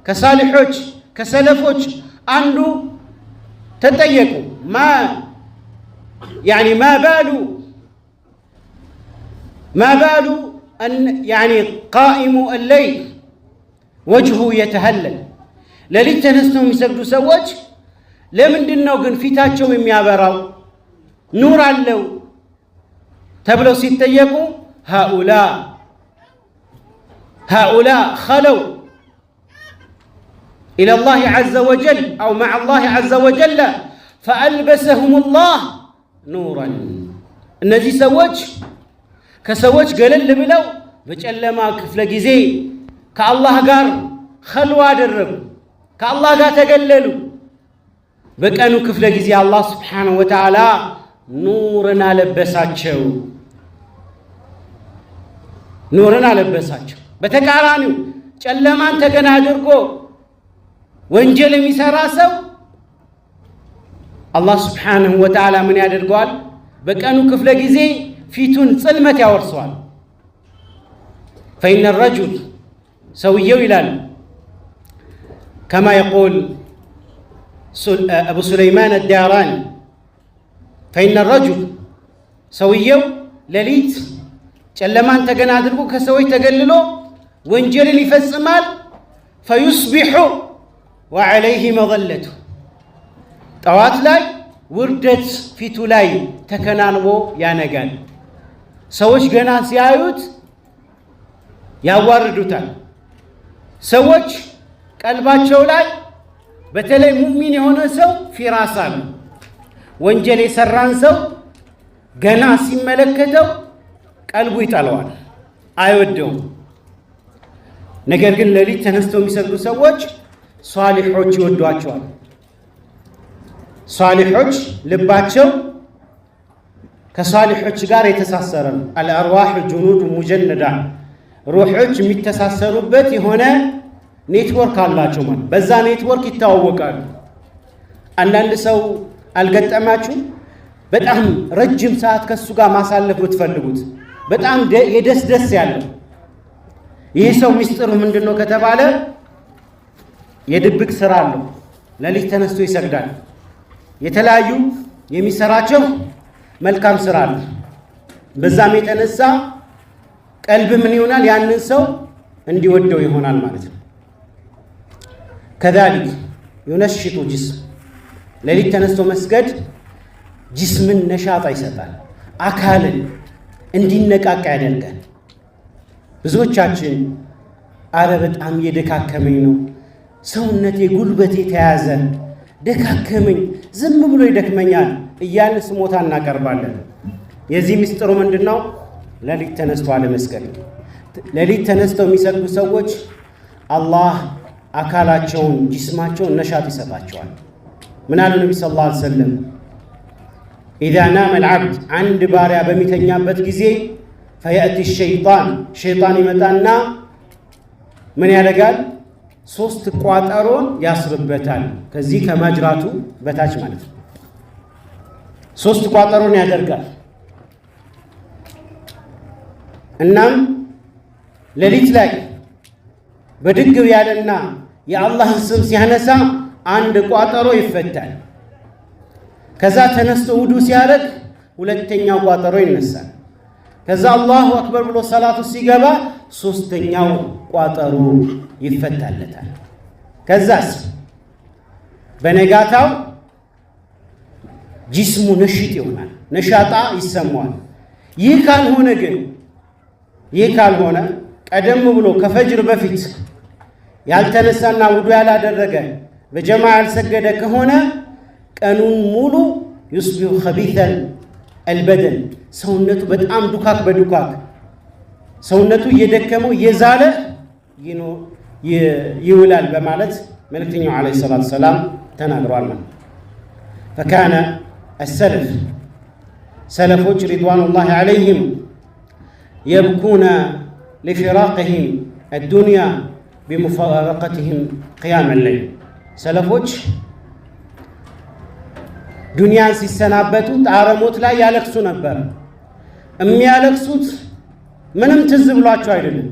ከሳሊሖች ከሰለፎች አንዱ ተጠየቁ፣ ማ ባሉ ቃኢሙ አለይል ወጅሁ የተሀለል፣ ለሊት ተነስተው የሚሰግዱ ሰዎች ለምንድነው ግን ፊታቸው የሚያበራው ኑር አለው ተብለው ሲጠየቁ هؤلاء خلوا إلى الله عز وجل أو مع الله عز وجل فألبسهم الله نورا እነዚህ ሰዎች ከሰዎች ገለል ብለው በጨለማ ክፍለ ጊዜ ከአላህ ጋር ኸልዋ አደረጉ ከአላህ ጋር ተገለሉ በቀኑ ክፍለ ጊዜ አላህ Subhanahu Wa Ta'ala ኑርን አለበሳቸው በተቃራኒው ጨለማን ተገና አድርጎ ወንጀል የሚሰራ ሰው አላህ Subhanahu Wa Ta'ala ምን ያደርገዋል በቀኑ ክፍለ ጊዜ ፊቱን ጽልመት ያወርሰዋል فإن الرجل سويው ይላል كما يقول أبو سليمان الداراني فإن الرجل سويው ለሊት ጨለማን ተገና አድርጎ ከሰዎች ተገልሎ ወንጀልን ይፈጽማል فيصبح وعليه مظلته ጠዋት ላይ ውርደት ፊቱ ላይ ተከናንቦ ያነጋል ሰዎች ገና ሲያዩት ያዋርዱታል ሰዎች ቀልባቸው ላይ በተለይ ሙእሚን የሆነ ሰው ፊራሳ ነው ወንጀል የሰራን ሰው ገና ሲመለከተው ቀልቡ ይጣለዋል አይወደውም ነገር ግን ለሊት ተነስተው የሚሰግዱ ሰዎች ሷሊሖች ይወዷቸዋል ሷሊሖች ልባቸው ከሷሊሖች ጋር የተሳሰረ ነው الارواح جنود مجندة ሩሖች የሚተሳሰሩበት የሆነ ኔትወርክ አላቸው ማለት በዛ ኔትወርክ ይታወቃሉ አንዳንድ ሰው አልገጠማችሁ በጣም ረጅም ሰዓት ከሱ ጋር ማሳለፍ ብትፈልጉት በጣም የደስ ያለው ይህ ሰው ሚስጥሩ ምንድነው ከተባለ የድብቅ ስራ አለው ለሊት ተነስቶ ይሰግዳል የተለያዩ የሚሰራቸው መልካም ስራ አለ በዛም የተነሳ ቀልብ ምን ይሆናል ያንን ሰው እንዲወደው ይሆናል ማለት ነው كذلك ينشط جسم ለሊት ተነስቶ መስገድ ጅስምን ነሻጣ ይሰጣል አካልን እንዲነቃቃ ያደርጋል ብዙዎቻችን አረ በጣም የደካከመኝ ነው ሰውነቴ ጉልበቴ ተያዘ ደካከመኝ ዝም ብሎ ይደክመኛል እያልን ስሞታ እናቀርባለን የዚህ ምስጢሩ ምንድነው ለሊት ተነስቶ አለመስገድ ለሊት ተነስተው የሚሰግዱ ሰዎች አላህ አካላቸውን ጅስማቸውን ነሻጥ ይሰጣቸዋል ምን አለ ነብዩ ሰለላሁ ዐለይሂ ወሰለም اذا نام العبد عند باريا በሚተኛበት ጊዜ فياتي الشيطان شيطان ይመጣና ምን ያደርጋል ሶስት ቋጠሮን ያስርበታል ከዚህ ከማጅራቱ በታች ማለት ነው ሶስት ቋጠሮን ያደርጋል እናም ለሊት ላይ በድግው ያለና የአላህን ስም ሲያነሳ አንድ ቋጠሮ ይፈታል ከዛ ተነስቶ ውዱ ሲያደርግ ሁለተኛው ቋጠሮ ይነሳል ከዛ አላሁ አክበር ብሎ ሰላቱ ሲገባ ሶስተኛው ቋጠሮ ይፈታለታል ከዛስ በነጋታው ጅስሙ ነሽጥ ይሆናል ነሻጣ ይሰማዋል ይህ ካልሆነ ቀደም ብሎ ከፈጅር በፊት ያልተነሳና ውዱ ያላደረገ በጀማዓ ያልሰገደ ከሆነ ቀኑን ሙሉ يصبح خبيثا البدن ሰውነቱ በጣም ዱካክ በዱካክ ሰውነቱ እየደከመው እየዛለ ይውላል በማለት መልእክተኛው አለይሂ ሰላቱ ሰላም ተናግረዋል فكان السلف سلفوች رضوان الله عليهم يبكون لفراقهم الدنيا بمفارقتهم قيام الليل سلفوች ዱንያን ሲሰናበቱ ጣረሞት ላይ ያለቅሱ ነበር የሚያለቅሱት ምንም ትዝ ብሏቸው አይደለም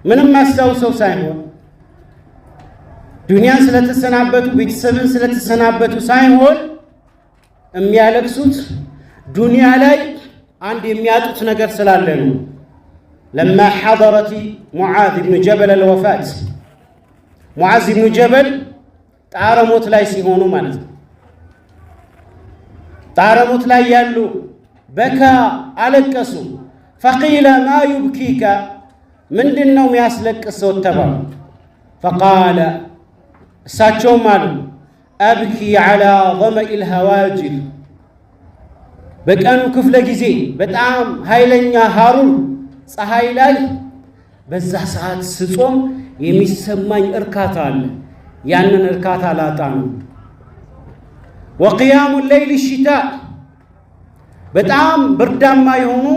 ምንም ማስተውሰው ሳይሆን ዱንያን ስለተሰናበቱ ቤተሰብን ስለተሰናበቱ ሳይሆን የሚያለቅሱት ዱንያ ላይ አንድ የሚያጡት ነገር ስላለ ነው لما حضرت معاذ بن جبل الوفاة ሙዓዝ ብኑ ጀበል ጣረሞት ላይ ሲሆኑ ማለት ነው። ጣረሞት ላይ ያሉ በካ አለቀሱ። ፈቂለ ማ ዩብኪከ ምንድነው የሚያስለቅሰው ተባሉ። ፈቃለ እሳቸውም አሉ አብኪ ዐላ ظመኢል ሀዋጅር በቀኑ ክፍለ ጊዜ በጣም ኃይለኛ ሐሩር ፀሐይ ላይ በዛ ሰዓት ስጾም የሚሰማኝ እርካታ አለ። ያንን እርካታ ላጣ ነው። ወቅያሙ ሌይል ሽታ በጣም ብርዳማ የሆኑ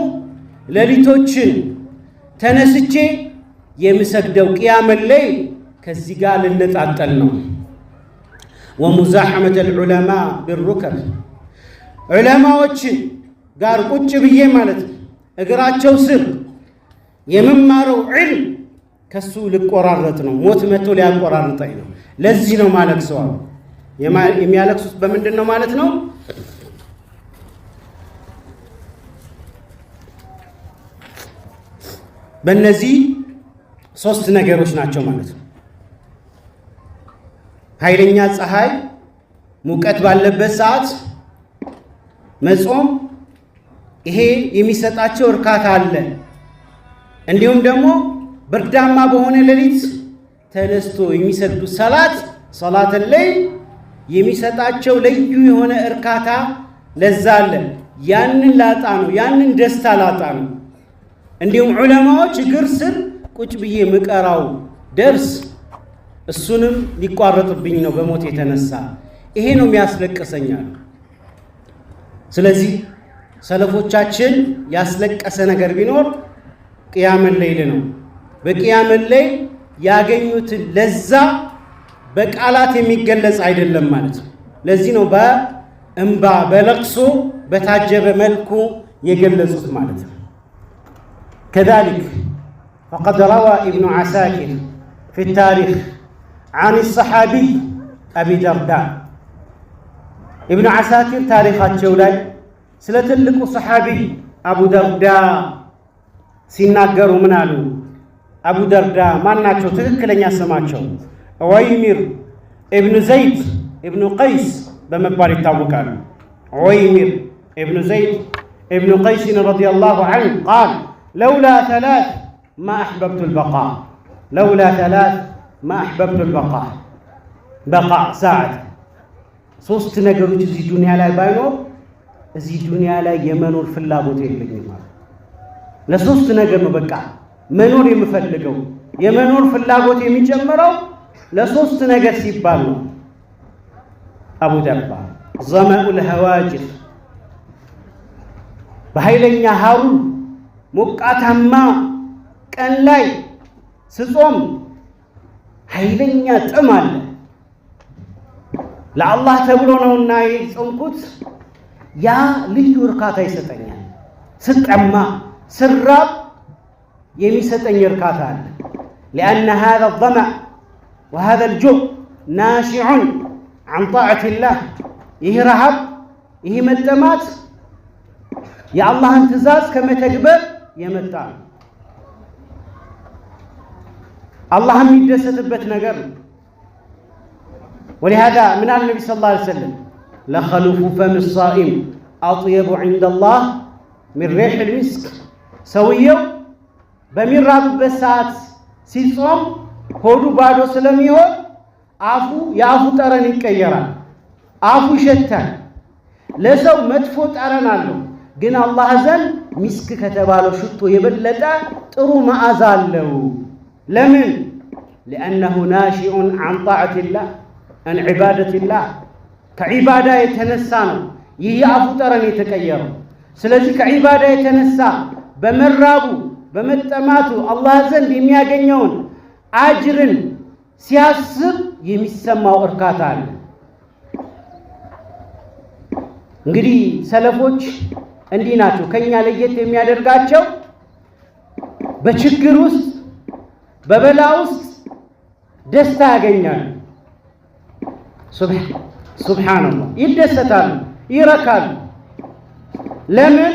ሌሊቶችን ተነስቼ የምሰግደው ቅያመ ሌይል ከዚህ ጋር ልነጣጠል ነው። ወሙዛሐመተ ልዑለማ ቢሩከብ ዑለማዎችን ጋር ቁጭ ብዬ ማለት እግራቸው ስር የምማረው ዒልም ከሱ ልቆራረጥ ነው። ሞት መጥቶ ሊያቆራርጠኝ ነው። ለዚህ ነው ማለቅሰው። የሚያለቅሱት በምንድን ነው ማለት ነው? በእነዚህ ሶስት ነገሮች ናቸው ማለት ነው። ኃይለኛ ፀሐይ ሙቀት ባለበት ሰዓት መጾም ይሄ የሚሰጣቸው እርካታ አለ። እንዲሁም ደግሞ ብርዳማ በሆነ ሌሊት ተነስቶ የሚሰግዱ ሰላት ላይ የሚሰጣቸው ልዩ የሆነ እርካታ ለዛ አለ። ያንን ላጣ ነው፣ ያንን ደስታ ላጣ ነው። እንዲሁም ዑለማዎች እግር ስር ቁጭ ብዬ ምቀራው ደርስ እሱንም ሊቋረጥብኝ ነው በሞት የተነሳ። ይሄ ነው የሚያስለቅሰኛል። ስለዚህ ሰለፎቻችን ያስለቀሰ ነገር ቢኖር ቅያመ ሌይል ነው። በቅያመ ሌይል ያገኙትን ለዛ በቃላት የሚገለጽ አይደለም ማለት ነው። ለዚህ ነው በእንባ በለቅሶ በታጀበ መልኩ የገለጹት ማለት ነው። ከዛሊክ ፈቀድ ረዋ ኢብኑ ዓሳኪር ፊ ታሪክ ዐን ሰሓቢይ አቢ ደርዳ ኢብኑ ዓሳኪር ታሪካቸው ላይ ስለ ትልቁ ሰሓቢ አቡ ደርዳ ሲናገሩ ምን አሉ? አቡ ደርዳ ማን ናቸው? ትክክለኛ ስማቸው ዑወይሚር ኢብኑ ዘይድ ኢብኑ ቀይስ በመባል ይታወቃሉ። ዑወይሚር ኢብኑ ዘይድ ኢብኑ ቀይስን ረዲየላሁ ዐንሁ ቃል ለውላ ተላት ማ አሕበብቱ ልበቃ ለውላ ተላት ማ አሕበብቱ ልበቃ በቃ ሰዓት ሶስት ነገሮች እዚህ ዱንያ ላይ ባይኖር እዚህ ዱንያ ላይ የመኖር ፍላጎት የለኝም ማለት ለሶስት ነገር ነው በቃ መኖር የምፈልገው። የመኖር ፍላጎት የሚጨምረው ለሶስት ነገር ሲባል ነው። አቡ ደርዳ ዘመኡል ሀዋጅር በኃይለኛ ሐሩር ሞቃታማ ቀን ላይ ስጾም ኃይለኛ ጥም አለ። ለአላህ ተብሎ ነውና የጾምኩት ያ ልዩ እርካታ ይሰጠኛል። ስጠማ ስራብ የሚሰጠኝ እርካታ አለ። لأن هذا الظمأ وهذا الجوع ناشع عن طاعة الله ይህ ረሃብ ይህ መጠማት የአላህን ትእዛዝ ከመተግበር የመጣ ነው። አላህ የሚደሰትበት ነገር ነው። ولهذا من النبي صلى الله عليه وسلم لخلوف فم الصائم أطيب عند الله من ريح المسك ሰውየው በሚራብበት ሰዓት ሲጾም ሆዱ ባዶ ስለሚሆን የአፉ ጠረን ይቀየራል። አፉ ይሸታል። ለሰው መጥፎ ጠረን አለው፣ ግን አላህ ዘንድ ሚስክ ከተባለው ሽቶ የበለጠ ጥሩ መዓዛ አለው። ለምን? لأنه ناشئ عن طاعة الله عن عبادة الله ከዒባዳ የተነሳ ነው ይህ የአፉ ጠረን የተቀየረው። ስለዚህ ከዒባዳ የተነሳ በመራቡ በመጠማቱ አላህ ዘንድ የሚያገኘውን አጅርን ሲያስብ የሚሰማው እርካታ አለ። እንግዲህ ሰለፎች እንዲህ ናቸው። ከኛ ለየት የሚያደርጋቸው በችግር ውስጥ በበላ ውስጥ ደስታ ያገኛሉ። ሱብሓነላህ ይደሰታሉ፣ ይረካሉ። ለምን?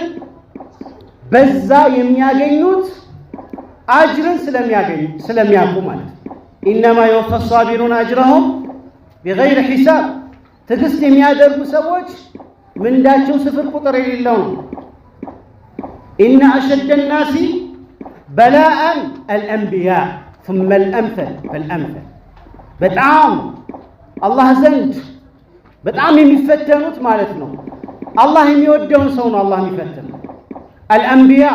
በዛ የሚያገኙት አጅርን ስለሚያውቁ ማለት ነው። ኢነማ የወፈ ሳቢሩን አጅረሁም ቢገይሪ ሒሳብ። ትዕግስት የሚያደርጉ ሰዎች ምንዳቸው ስፍር ቁጥር የሌለው ነው። ኢነ አሸደ ናሲ በላአን አልአንቢያ ثم الأمثل فالأمثل። በጣም አላህ ዘንድ በጣም የሚፈተኑት ማለት ነው አላህ የሚወደውን ሰው ነው አላህ የሚፈተነው። አልአንቢያ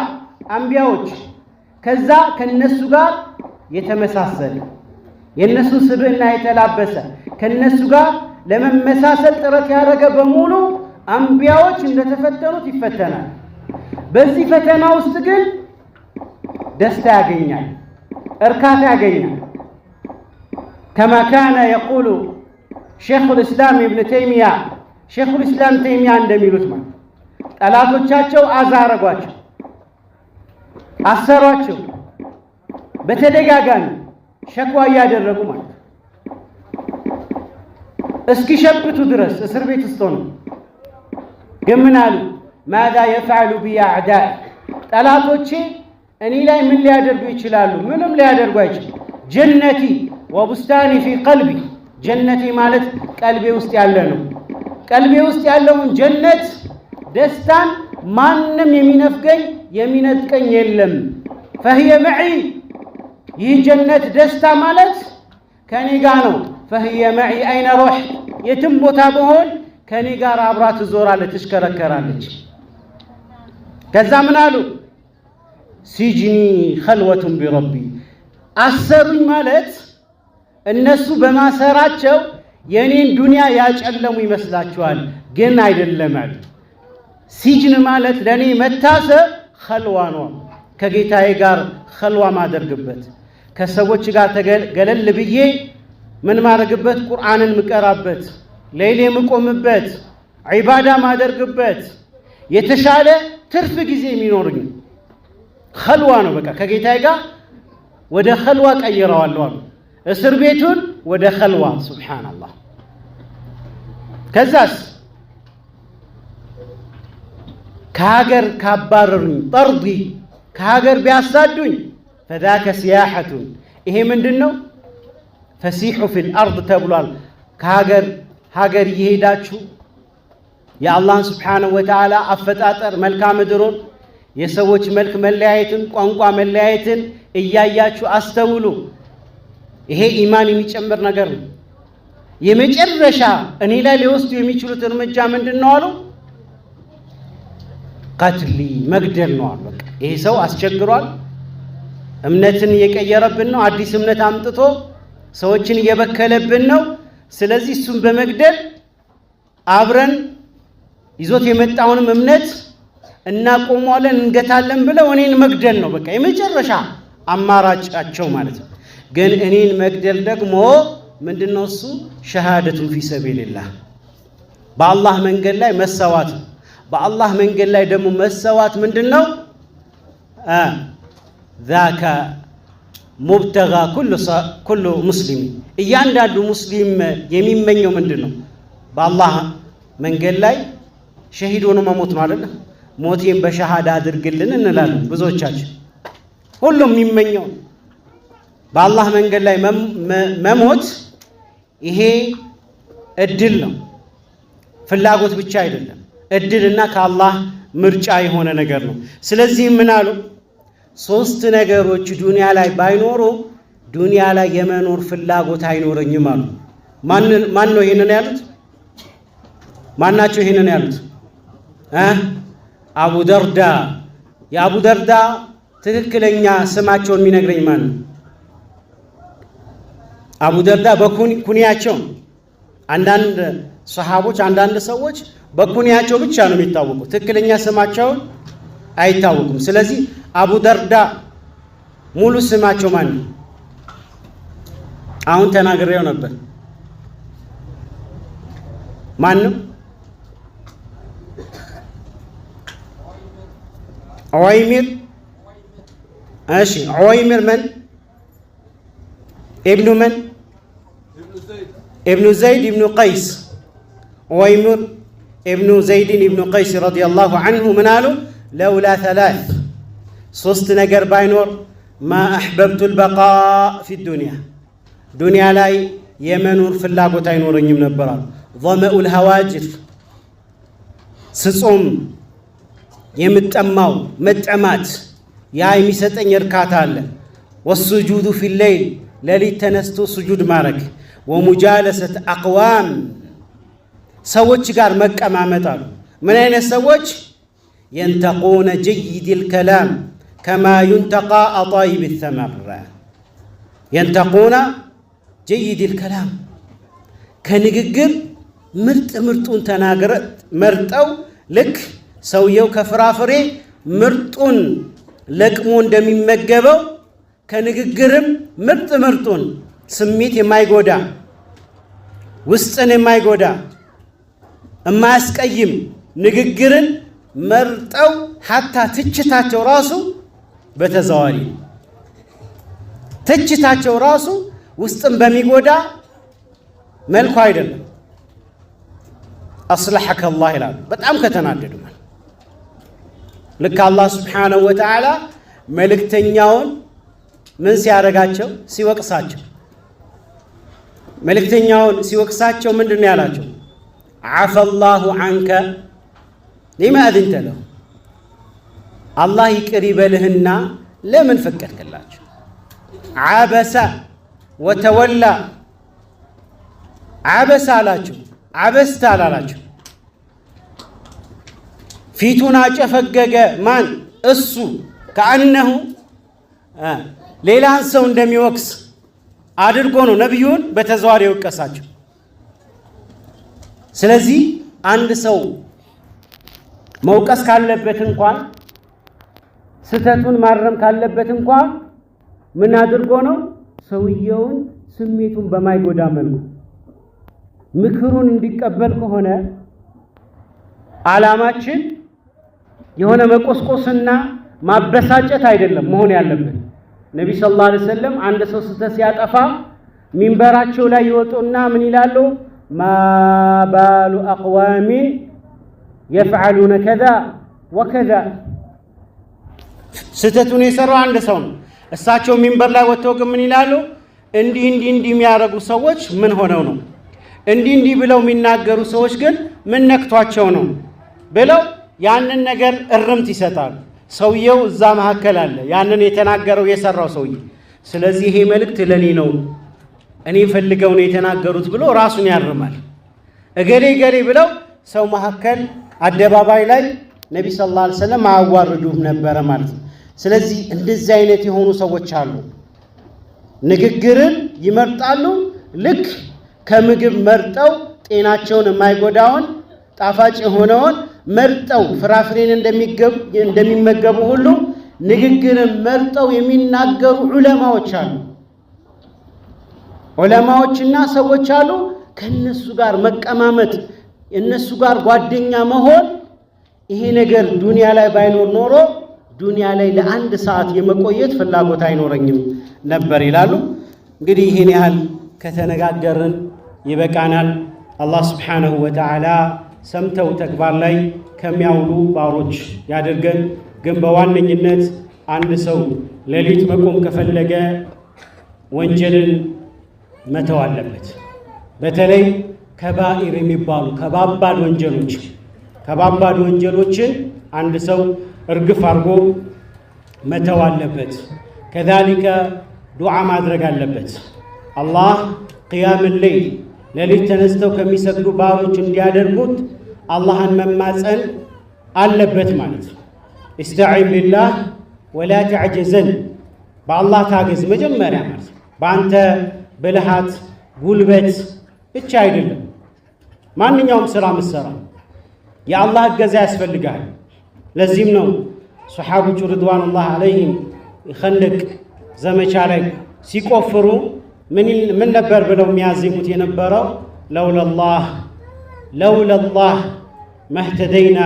አንቢያዎች፣ ከዛ ከነሱ ጋር የተመሳሰለ የነሱ ስብዕና የተላበሰ ከነሱ ጋር ለመመሳሰል ጥረት ያደረገ በሙሉ አንቢያዎች እንደተፈተኑት ይፈተናል። በዚህ ፈተና ውስጥ ግን ደስታ ያገኛል፣ እርካታ ያገኛል። ከማ ካነ የቁሉ ሸይኹል ኢስላም ኢብኑ ተይሚያ ሸይኹል ኢስላም ተይሚያ እንደሚሉት ማለት ጠላቶቻቸው አዛረጓቸው፣ አሰሯቸው፣ በተደጋጋሚ ሸክዋ እያደረጉ ማለት እስኪሸብቱ ድረስ እስር ቤት ውስጥ ሆነው ግን ምን አሉ? ማዛ የፍዐሉ ቢ አዕዳኢ፣ ጠላቶቼ እኔ ላይ ምን ሊያደርጉ ይችላሉ? ምንም ሊያደርጉ አይችልም። ጀነቲ ወቡስታኒ ፊ ቀልቢ፣ ጀነቲ ማለት ቀልቤ ውስጥ ያለ ነው። ቀልቤ ውስጥ ያለውን ጀነት ደስታን ማንም የሚነፍገኝ የሚነጥቀኝ የለም። ፈህየ መዒ፣ ይህ ጀነት ደስታ ማለት ከኔ ጋር ነው። ፈህየ መዒ አይነ ሩሕ፣ የትም ቦታ በሆን ከኔ ጋር አብራ ትዞራለች፣ ትሽከረከራለች። ከዛ ምን አሉ? ሲጅኒ ኸልወቱን ቢረቢ፣ አሰሩኝ ማለት እነሱ በማሰራቸው የኔን ዱንያ ያጨለሙ ይመስላችኋል፣ ግን አይደለም አሉ። ሲጅን ማለት ለኔ መታሰር ኸልዋ ነው፣ ከጌታዬ ጋር ኸልዋ ማደርግበት፣ ከሰዎች ጋር ገለል ብዬ ምን ማድረግበት፣ ቁርአንን ምቀራበት፣ ሌሊት የምቆምበት፣ ዒባዳ ማደርግበት፣ የተሻለ ትርፍ ጊዜ የሚኖርኝ ኸልዋ ነው። በቃ ከጌታዬ ጋር ወደ ኸልዋ ቀይረዋለሁ አሉ። እስር ቤቱን ወደ ኸልዋ። ሱብሓነላህ። ከዛስ ከሀገር ካባረሩኝ፣ ጠርዲ ከሀገር ቢያሳዱኝ፣ ፈዛከ ሲያሐቱን፣ ይሄ ምንድን ነው? ፈሲሑ ፊል አርድ ተብሏል። ከሀገር እየሄዳችሁ የአላህን ስብሓነሁ ወተዓላ አፈጣጠር መልክዓ ምድሩን፣ የሰዎች መልክ መለያየትን፣ ቋንቋ መለያየትን እያያችሁ አስተውሉ። ይሄ ኢማን የሚጨምር ነገር ነው። የመጨረሻ እኔ ላይ ሊወስዱ የሚችሉት እርምጃ ምንድን ነው አሉ? ቀትሊ፣ መግደል ነው አሉ። በቃ ይሄ ሰው አስቸግሯል፣ እምነትን እየቀየረብን ነው፣ አዲስ እምነት አምጥቶ ሰዎችን እየበከለብን ነው። ስለዚህ እሱን በመግደል አብረን ይዞት የመጣውንም እምነት እናቆመዋለን፣ እንገታለን ብለው እኔን መግደል ነው በቃ የመጨረሻ አማራጫቸው ማለት ነው። ግን እኔን መግደል ደግሞ ምንድነው? እሱ ሸሃደቱን ፊ ሰቢልላህ፣ በአላህ መንገድ ላይ መሰዋት ነው። በአላህ መንገድ ላይ ደግሞ መሰዋት ምንድነው? ዛከ ሙብተጋ ኩሉ ሙስሊም፣ እያንዳንዱ ሙስሊም የሚመኘው ምንድነው? በአላህ መንገድ ላይ ሸሂድ ሆኖ መሞት ነው አይደል? ሞቴን በሸሃዳ አድርግልን እንላለን ብዙዎቻችን። ሁሉም የሚመኘው በአላህ መንገድ ላይ መሞት። ይሄ እድል ነው፣ ፍላጎት ብቻ አይደለም፣ እድልና ከአላህ ምርጫ የሆነ ነገር ነው። ስለዚህ ምን አሉ? ሶስት ነገሮች ዱንያ ላይ ባይኖሩ ዱንያ ላይ የመኖር ፍላጎት አይኖረኝም አሉ። ማን ነው ይሄንን ያሉት? ማናቸው ይሄንን ያሉት? አቡ ደርዳ። የአቡ ደርዳ ትክክለኛ ስማቸውን የሚነግረኝ ማን ነው? አቡ ደርዳ በኩንያቸው። አንዳንድ ሰሃቦች፣ አንዳንድ ሰዎች በኩንያቸው ብቻ ነው የሚታወቁት፣ ትክክለኛ ስማቸውን አይታወቁም። ስለዚህ አቡ ደርዳ ሙሉ ስማቸው ማን ነው? አሁን ተናግሬው ነበር። ማን ነው? ዑወይሚር። እሺ ዑወይሚር ምን? ኢብኑ ምን? ኢብኑ ዘይድ ኢብኑ ቀይስ። ዑወይሚር ኢብኑ ዘይድን ኢብኑ ቀይስ ረዲየላሁ ዐንሁ ምን አሉ? ለውላ ሰላስ፣ ሶስት ነገር ባይኖር ማ አሕበብቱል በቃእ ፊ ዱንያ፣ ዱንያ ላይ የመኖር ፍላጎት አይኖረኝም ነበር አሉ። ظመኡል ሀዋጅር ስጾም የምጠማው መጠማት ያ የሚሰጠኝ እርካታ አለ። ወሱጁዱ ፊለይል ሌሊት ተነስቶ ሱጁድ ማረግ። ወሙጃለሰት አቅዋም ሰዎች ጋር መቀማመጥ አሉ። ምን አይነት ሰዎች? የንተቁነ ጀይዲል ከላም ከማ ዩንተቃ አጣይብ ተመር። የንተቁነ ጀይዲል ከላም ከንግግር ምርጥ ምርጡን ተናገረ መርጠው ልክ ሰውየው ከፍራፍሬ ምርጡን ለቅሞ እንደሚመገበው ከንግግርም ምርጥ ምርጡን ስሜት የማይጎዳ ውስጥን የማይጎዳ የማያስቀይም ንግግርን መርጠው ሐታ ትችታቸው ራሱ በተዘዋዋሪ ትችታቸው ራሱ ውስጥን በሚጎዳ መልኩ አይደለም። አስለሐከ አላህ ይላሉ በጣም ከተናደዱ። ልክ አላህ ስብሓነሁ ወተዓላ መልእክተኛውን ምን ሲያደርጋቸው? ሲወቅሳቸው። መልእክተኛውን ሲወቅሳቸው ምንድን ነው ያላቸው? ዓፈላሁ ዐንከ ሊማ አዝንተ ለሁ፣ አላህ ይቅር ይበልህና ለምን ፈቀድክላቸው? ዓበሰ ወተወላ፣ ዓበሰ አላቸው፣ ዓበስተ አላላቸው። ፊቱን አጨፈገገ። ማን? እሱ። ከአነሁ ሌላን ሰው እንደሚወቅስ አድርጎ ነው ነቢዩን በተዘዋዋሪ የወቀሳቸው። ስለዚህ አንድ ሰው መውቀስ ካለበት እንኳን ስተቱን ማረም ካለበት እንኳን ምን አድርጎ ነው? ሰውየውን ስሜቱን በማይጎዳ መልኩ ምክሩን እንዲቀበል ከሆነ ዓላማችን የሆነ መቆስቆስና ማበሳጨት አይደለም መሆን ያለበት። ነቢ ሰለላሁ ዐለይሂ ወሰለም አንድ ሰው ስተት ሲያጠፋ ሚንበራቸው ላይ ይወጡና ምን ይላሉ? ማ ባሉ አቅዋሚን የፍዓሉነ ከዛ ወከዛ። ስተቱን የሰራው አንድ ሰው ነው። እሳቸው ሚንበር ላይ ወጥተው ግን ምን ይላሉ? እንዲህ የሚያደርጉ ሰዎች ምን ሆነው ነው? እንዲህ ብለው የሚናገሩ ሰዎች ግን ምን ነክቷቸው ነው ብለው ያንን ነገር እርምት ይሰጣሉ። ሰውየው እዛ መካከል አለ፣ ያንን የተናገረው የሰራው ሰውዬ። ስለዚህ ይሄ መልእክት ለኔ ነው፣ እኔ ፈልገው ነው የተናገሩት ብሎ ራሱን ያርማል። እገሌ ብለው ሰው መካከል አደባባይ ላይ ነቢ ሰለላሁ ዐለይሂ ወሰለም አያዋርዱም ነበረ ማለት ነው። ስለዚህ እንደዚህ አይነት የሆኑ ሰዎች አሉ። ንግግርን ይመርጣሉ። ልክ ከምግብ መርጠው ጤናቸውን የማይጎዳውን ጣፋጭ የሆነውን መርጠው ፍራፍሬን እንደሚመገቡ ሁሉ ንግግርን መርጠው የሚናገሩ ዑለማዎች አሉ። ዑለማዎችና ሰዎች አሉ። ከነሱ ጋር መቀማመጥ፣ እነሱ ጋር ጓደኛ መሆን፣ ይሄ ነገር ዱንያ ላይ ባይኖር ኖሮ ዱንያ ላይ ለአንድ ሰዓት የመቆየት ፍላጎት አይኖረኝም ነበር ይላሉ። እንግዲህ ይህን ያህል ከተነጋገርን ይበቃናል። አላህ ስብሓነሁ ወተዓላ ሰምተው ተግባር ላይ ከሚያውሉ ባሮች ያድርገን። ግን በዋነኝነት አንድ ሰው ሌሊት መቆም ከፈለገ ወንጀልን መተው አለበት። በተለይ ከባኢር የሚባሉ ከባባድ ወንጀሎችን አንድ ሰው እርግፍ አድርጎ መተው አለበት። ከዛሊከ ዱዓ ማድረግ አለበት። አላህ ቅያም ሌይል ሌሊት ተነስተው ከሚሰግዱ ባሮች እንዲያደርጉት አላህን መማፀን አለበት ማለት ነው። ኢስተዒን ቢላህ ወላ ተዕጀዘን፣ በአላህ ታገዝ መጀመሪያ ማለት ነው። በአንተ ብልሃት ጉልበት ብቻ አይደለም ማንኛውም ስራ ምሰራ የአላህ እገዛ ያስፈልጋል። ለዚህም ነው ሰሓቦቹ ሪድዋኑላህ ዐለይሂም የኸንደቅ ዘመቻ ላይ ሲቆፍሩ ምን ነበር ብለው የሚያዜሙት የነበረው? ለውለላህ መህተደይና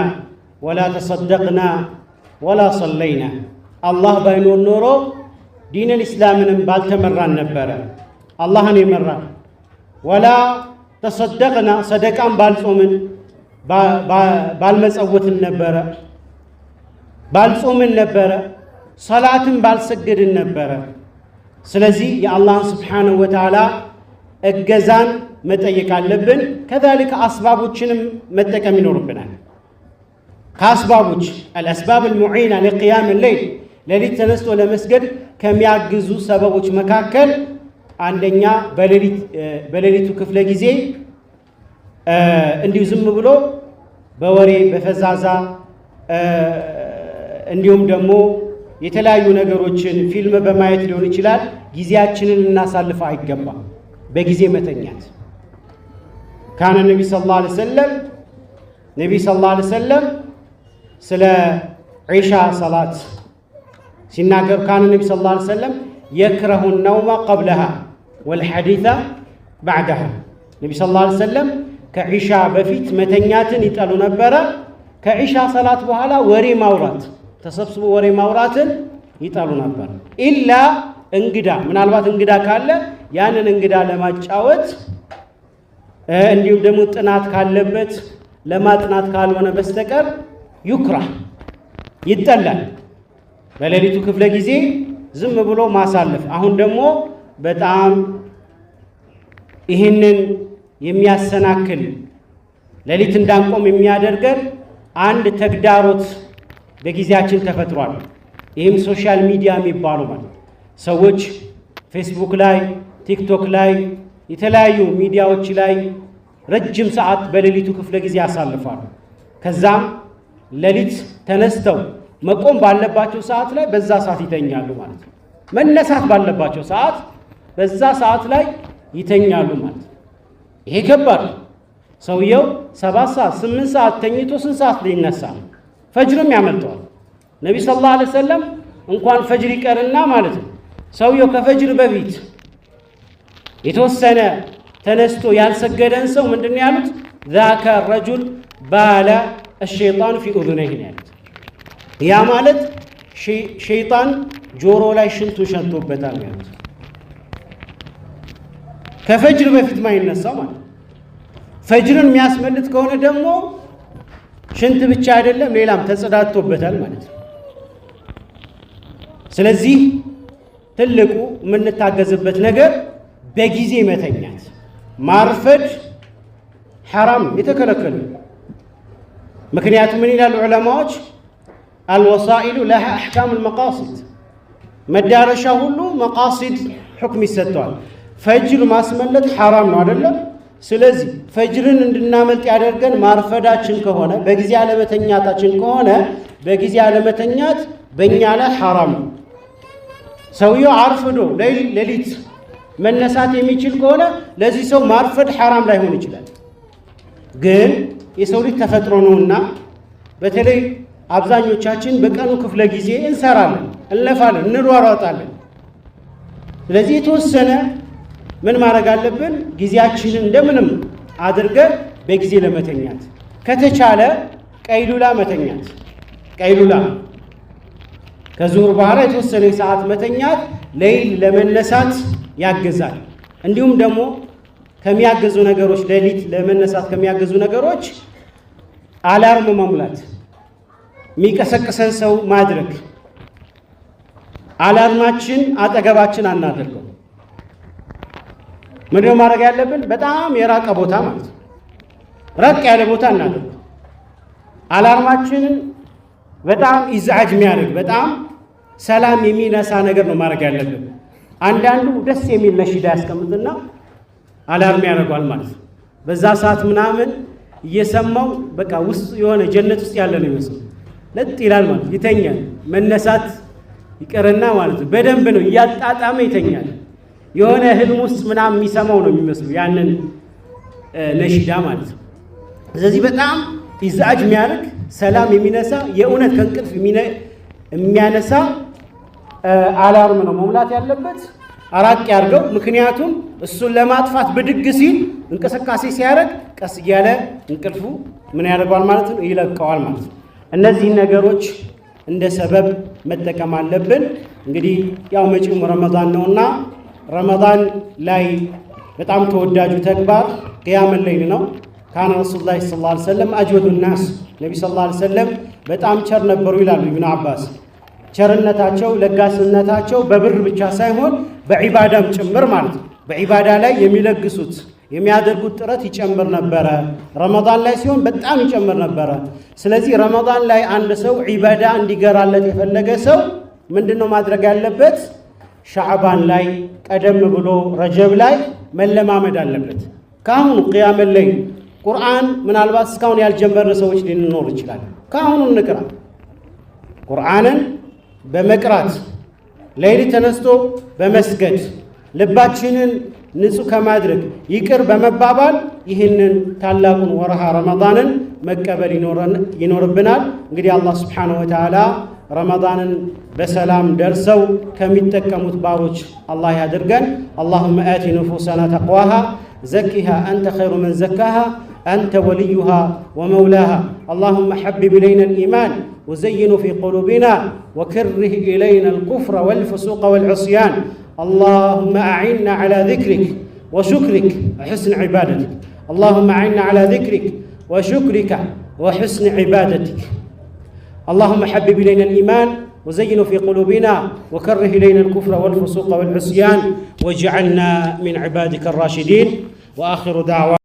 ወላ ተሰደቅና ወላ ሰለይና። አላህ ባይኖር ኖሮ ዲነል ኢስላምንም ባልተመራን ነበረ። አላህን የመራን ወላ ተሰደቅና ሰደቃን ባልጾምን ባልመጸወትን ነበረ፣ ባልጾምን ነበረ፣ ሰላትን ባልሰገድን ነበረ። ስለዚህ የአላህን ስብሓንሁ ወተዓላ እገዛን መጠየቅ አለብን። ከዛሊከ አስባቦችንም መጠቀም ይኖርብናል። ከአስባቦች አልአስባብ አልሙዒና ለቅያም ሌይል ሌሊት ተነስቶ ለመስገድ ከሚያግዙ ሰበቦች መካከል አንደኛ በሌሊቱ ክፍለ ጊዜ እንዲሁ ዝም ብሎ በወሬ በፈዛዛ እንዲሁም ደግሞ የተለያዩ ነገሮችን ፊልም በማየት ሊሆን ይችላል ጊዜያችንን ልናሳልፍ አይገባም። በጊዜ መተኛት ካነ ነቢ ሰለላሁ ዐለይሂ ወሰለም ስለ ዒሻ ሰላት ሲናገር ካነ ነቢ ሰለላሁ ዐለይሂ ወሰለም የክረሁ ነውመ ቀብለሃ ወልሐዲተ ባዕደሃ። ነቢ ሰለላሁ ዐለይሂ ወሰለም ከዒሻ በፊት መተኛትን ይጠሉ ነበረ። ከዒሻ ሰላት በኋላ ወሬ ማውራት ተሰብስቦ ወሬ ማውራትን ይጠሉ ነበር። ኢላ እንግዳ ምናልባት እንግዳ ካለ ያንን እንግዳ ለማጫወት እንዲሁም ደግሞ ጥናት ካለበት ለማጥናት ካልሆነ በስተቀር ዩክራህ ይጠላል። በሌሊቱ ክፍለ ጊዜ ዝም ብሎ ማሳለፍ። አሁን ደግሞ በጣም ይህንን የሚያሰናክል ሌሊት እንዳንቆም የሚያደርገን አንድ ተግዳሮት በጊዜያችን ተፈጥሯል። ይህም ሶሻል ሚዲያ የሚባሉ ማለት ሰዎች ፌስቡክ ላይ፣ ቲክቶክ ላይ፣ የተለያዩ ሚዲያዎች ላይ ረጅም ሰዓት በሌሊቱ ክፍለ ጊዜ ያሳልፋሉ። ከዛም ሌሊት ተነስተው መቆም ባለባቸው ሰዓት ላይ በዛ ሰዓት ይተኛሉ ማለት ነው። መነሳት ባለባቸው ሰዓት በዛ ሰዓት ላይ ይተኛሉ ማለት ነው። ይሄ ከባድ ነው። ሰውየው 7 ሰዓት 8 ሰዓት ተኝቶ ስንት ሰዓት ሊነሳ ነው? ፈጅርም ያመልጠዋል። ነቢ ሰለላሁ ዐለይሂ ወሰለም እንኳን ፈጅር ይቀርና ማለት ነው ሰውየው ከፈጅር በፊት የተወሰነ ተነስቶ ያልሰገደን ሰው ምንድን ነው ያሉት? ዛከ ረጁል ባለ الشيطان في اذنيه ያሉት። ያ ማለት ሸይጣን ጆሮ ላይ ሽንቱ ሸንቶበታል ያሉት። ከፈጅር በፊት ማይነሳው ማለት ፈጅርን የሚያስመልጥ ከሆነ ደግሞ ሽንት ብቻ አይደለም ሌላም ተጸዳድቶበታል ማለት ነው። ስለዚህ ትልቁ የምንታገዝበት ነገር በጊዜ መተኛት። ማርፈድ ሐራም የተከለከለ። ምክንያቱም ምን ይላሉ ዑለማዎች? አልወሳኢሉ ለሃ አሕካም አልመቃሲድ፣ መዳረሻ ሁሉ መቃሲድ ሕክም ይሰጠዋል። ፈጅር ማስመለጥ ሐራም ነው አይደለም? ስለዚህ ፈጅርን እንድናመልጥ ያደርገን ማርፈዳችን ከሆነ በጊዜ አለመተኛታችን ከሆነ በጊዜ አለመተኛት በእኛ ላይ ሐራም ነው። ሰውየው አርፍዶ ሌሊት መነሳት የሚችል ከሆነ ለዚህ ሰው ማርፈድ ሐራም ላይሆን ይችላል። ግን የሰው ልጅ ተፈጥሮ ነውና በተለይ አብዛኞቻችን በቀኑ ክፍለ ጊዜ እንሰራለን፣ እንለፋለን፣ እንሯሯጣለን። ስለዚህ የተወሰነ ምን ማድረግ አለብን? ጊዜያችንን እንደምንም አድርገን በጊዜ ለመተኛት ከተቻለ ቀይሉላ መተኛት። ቀይሉላ ከዙሁር በኋላ የተወሰነ ሰዓት መተኛት ሌሊት ለመነሳት ያግዛል። እንዲሁም ደግሞ ከሚያግዙ ነገሮች ሌሊት ለመነሳት ከሚያግዙ ነገሮች አላርም መሙላት፣ የሚቀሰቅሰን ሰው ማድረግ። አላርማችን አጠገባችን አናደርገው። ምንድነው ማድረግ ያለብን? በጣም የራቀ ቦታ ማለት ነው፣ ራቅ ያለ ቦታ እናደርገው። አላርማችንን በጣም ኢዝዓጅ የሚያደርግ በጣም ሰላም የሚነሳ ነገር ነው ማድረግ ያለብን። አንዳንዱ ደስ የሚል ነሽዳ ያስቀምጥና አላርም ያደርገዋል ማለት ነው። በዛ ሰዓት ምናምን እየሰማው በቃ ውስጥ የሆነ ጀነት ውስጥ ያለ ነው ይመስል ለጥ ይላል ማለት ይተኛል። መነሳት ይቀርና ማለት ነው በደንብ ነው እያጣጣመ ይተኛል። የሆነ ህልም ውስጥ ምናምን የሚሰማው ነው የሚመስለው ያንን ነሽዳ ማለት ነው። ስለዚህ በጣም ኢዝዓጅ የሚያደርግ ሰላም የሚነሳ የእውነት ከእንቅልፍ የሚያነሳ አላርም ነው መሙላት ያለበት። አራቅ ያርገው። ምክንያቱም እሱን ለማጥፋት ብድግ ሲል እንቅስቃሴ ሲያደርግ ቀስ እያለ እንቅልፉ ምን ያደርገዋል ማለት ነው ይለቀዋል ማለት ነው። እነዚህን ነገሮች እንደ ሰበብ መጠቀም አለብን። እንግዲህ ያው መጪው ረመዳን ነውና ረመዳን ላይ በጣም ተወዳጁ ተግባር ቅያም ሌይል ነው። ካነ ረሱሉላህ ሰለላሁ ዐለይሂ ወሰለም አጅወዱ ናስ፣ ነቢ ሰለላሁ ዐለይሂ ወሰለም በጣም ቸር ነበሩ ይላሉ ኢብኑ አባስ። ቸርነታቸው ለጋስነታቸው በብር ብቻ ሳይሆን በዒባዳም ጭምር ማለት ነው። በዒባዳ ላይ የሚለግሱት የሚያደርጉት ጥረት ይጨምር ነበረ። ረመዳን ላይ ሲሆን በጣም ይጨምር ነበረ። ስለዚህ ረመዳን ላይ አንድ ሰው ዒባዳ እንዲገራለት የፈለገ ሰው ምንድነው ማድረግ ያለበት? ሻዕባን ላይ ቀደም ብሎ ረጀብ ላይ መለማመድ አለበት። ካሁኑ ቂያም ለይል ቁርአን ምናልባት እስካሁን ያልጀመርን ሰዎች ሊኖር ይችላል። ካሁኑ እንቅራ። ቁርአንን በመቅራት ሌሊት ተነስቶ በመስገድ ልባችንን ንጹህ ከማድረግ ይቅር በመባባል ይህንን ታላቁን ወርሃ ረመዳንን መቀበል ይኖርብናል። እንግዲህ አላህ ሱብሓነሁ ወተዓላ ረመዳንን በሰላም ደርሰው ከሚጠቀሙት ባሮች አላህ ያድርገን። አላሁመ አቲ ንፉሰና ተቅዋሃ ዘኪሃ አንተ ኸይሩ መን ዘካሃ أنت وليها ومولاها اللهم حبب إلينا الإيمان وزينه في قلوبنا وكره إلينا الكفر والفسوق والعصيان اللهم أعنا على ذكرك وشكرك وحسن عبادتك اللهم أعنا على ذكرك وشكرك وحسن عبادتك اللهم حبب إلينا الإيمان وزينه في قلوبنا وكره إلينا الكفر والفسوق والعصيان واجعلنا من عبادك الراشدين وآخر دعوة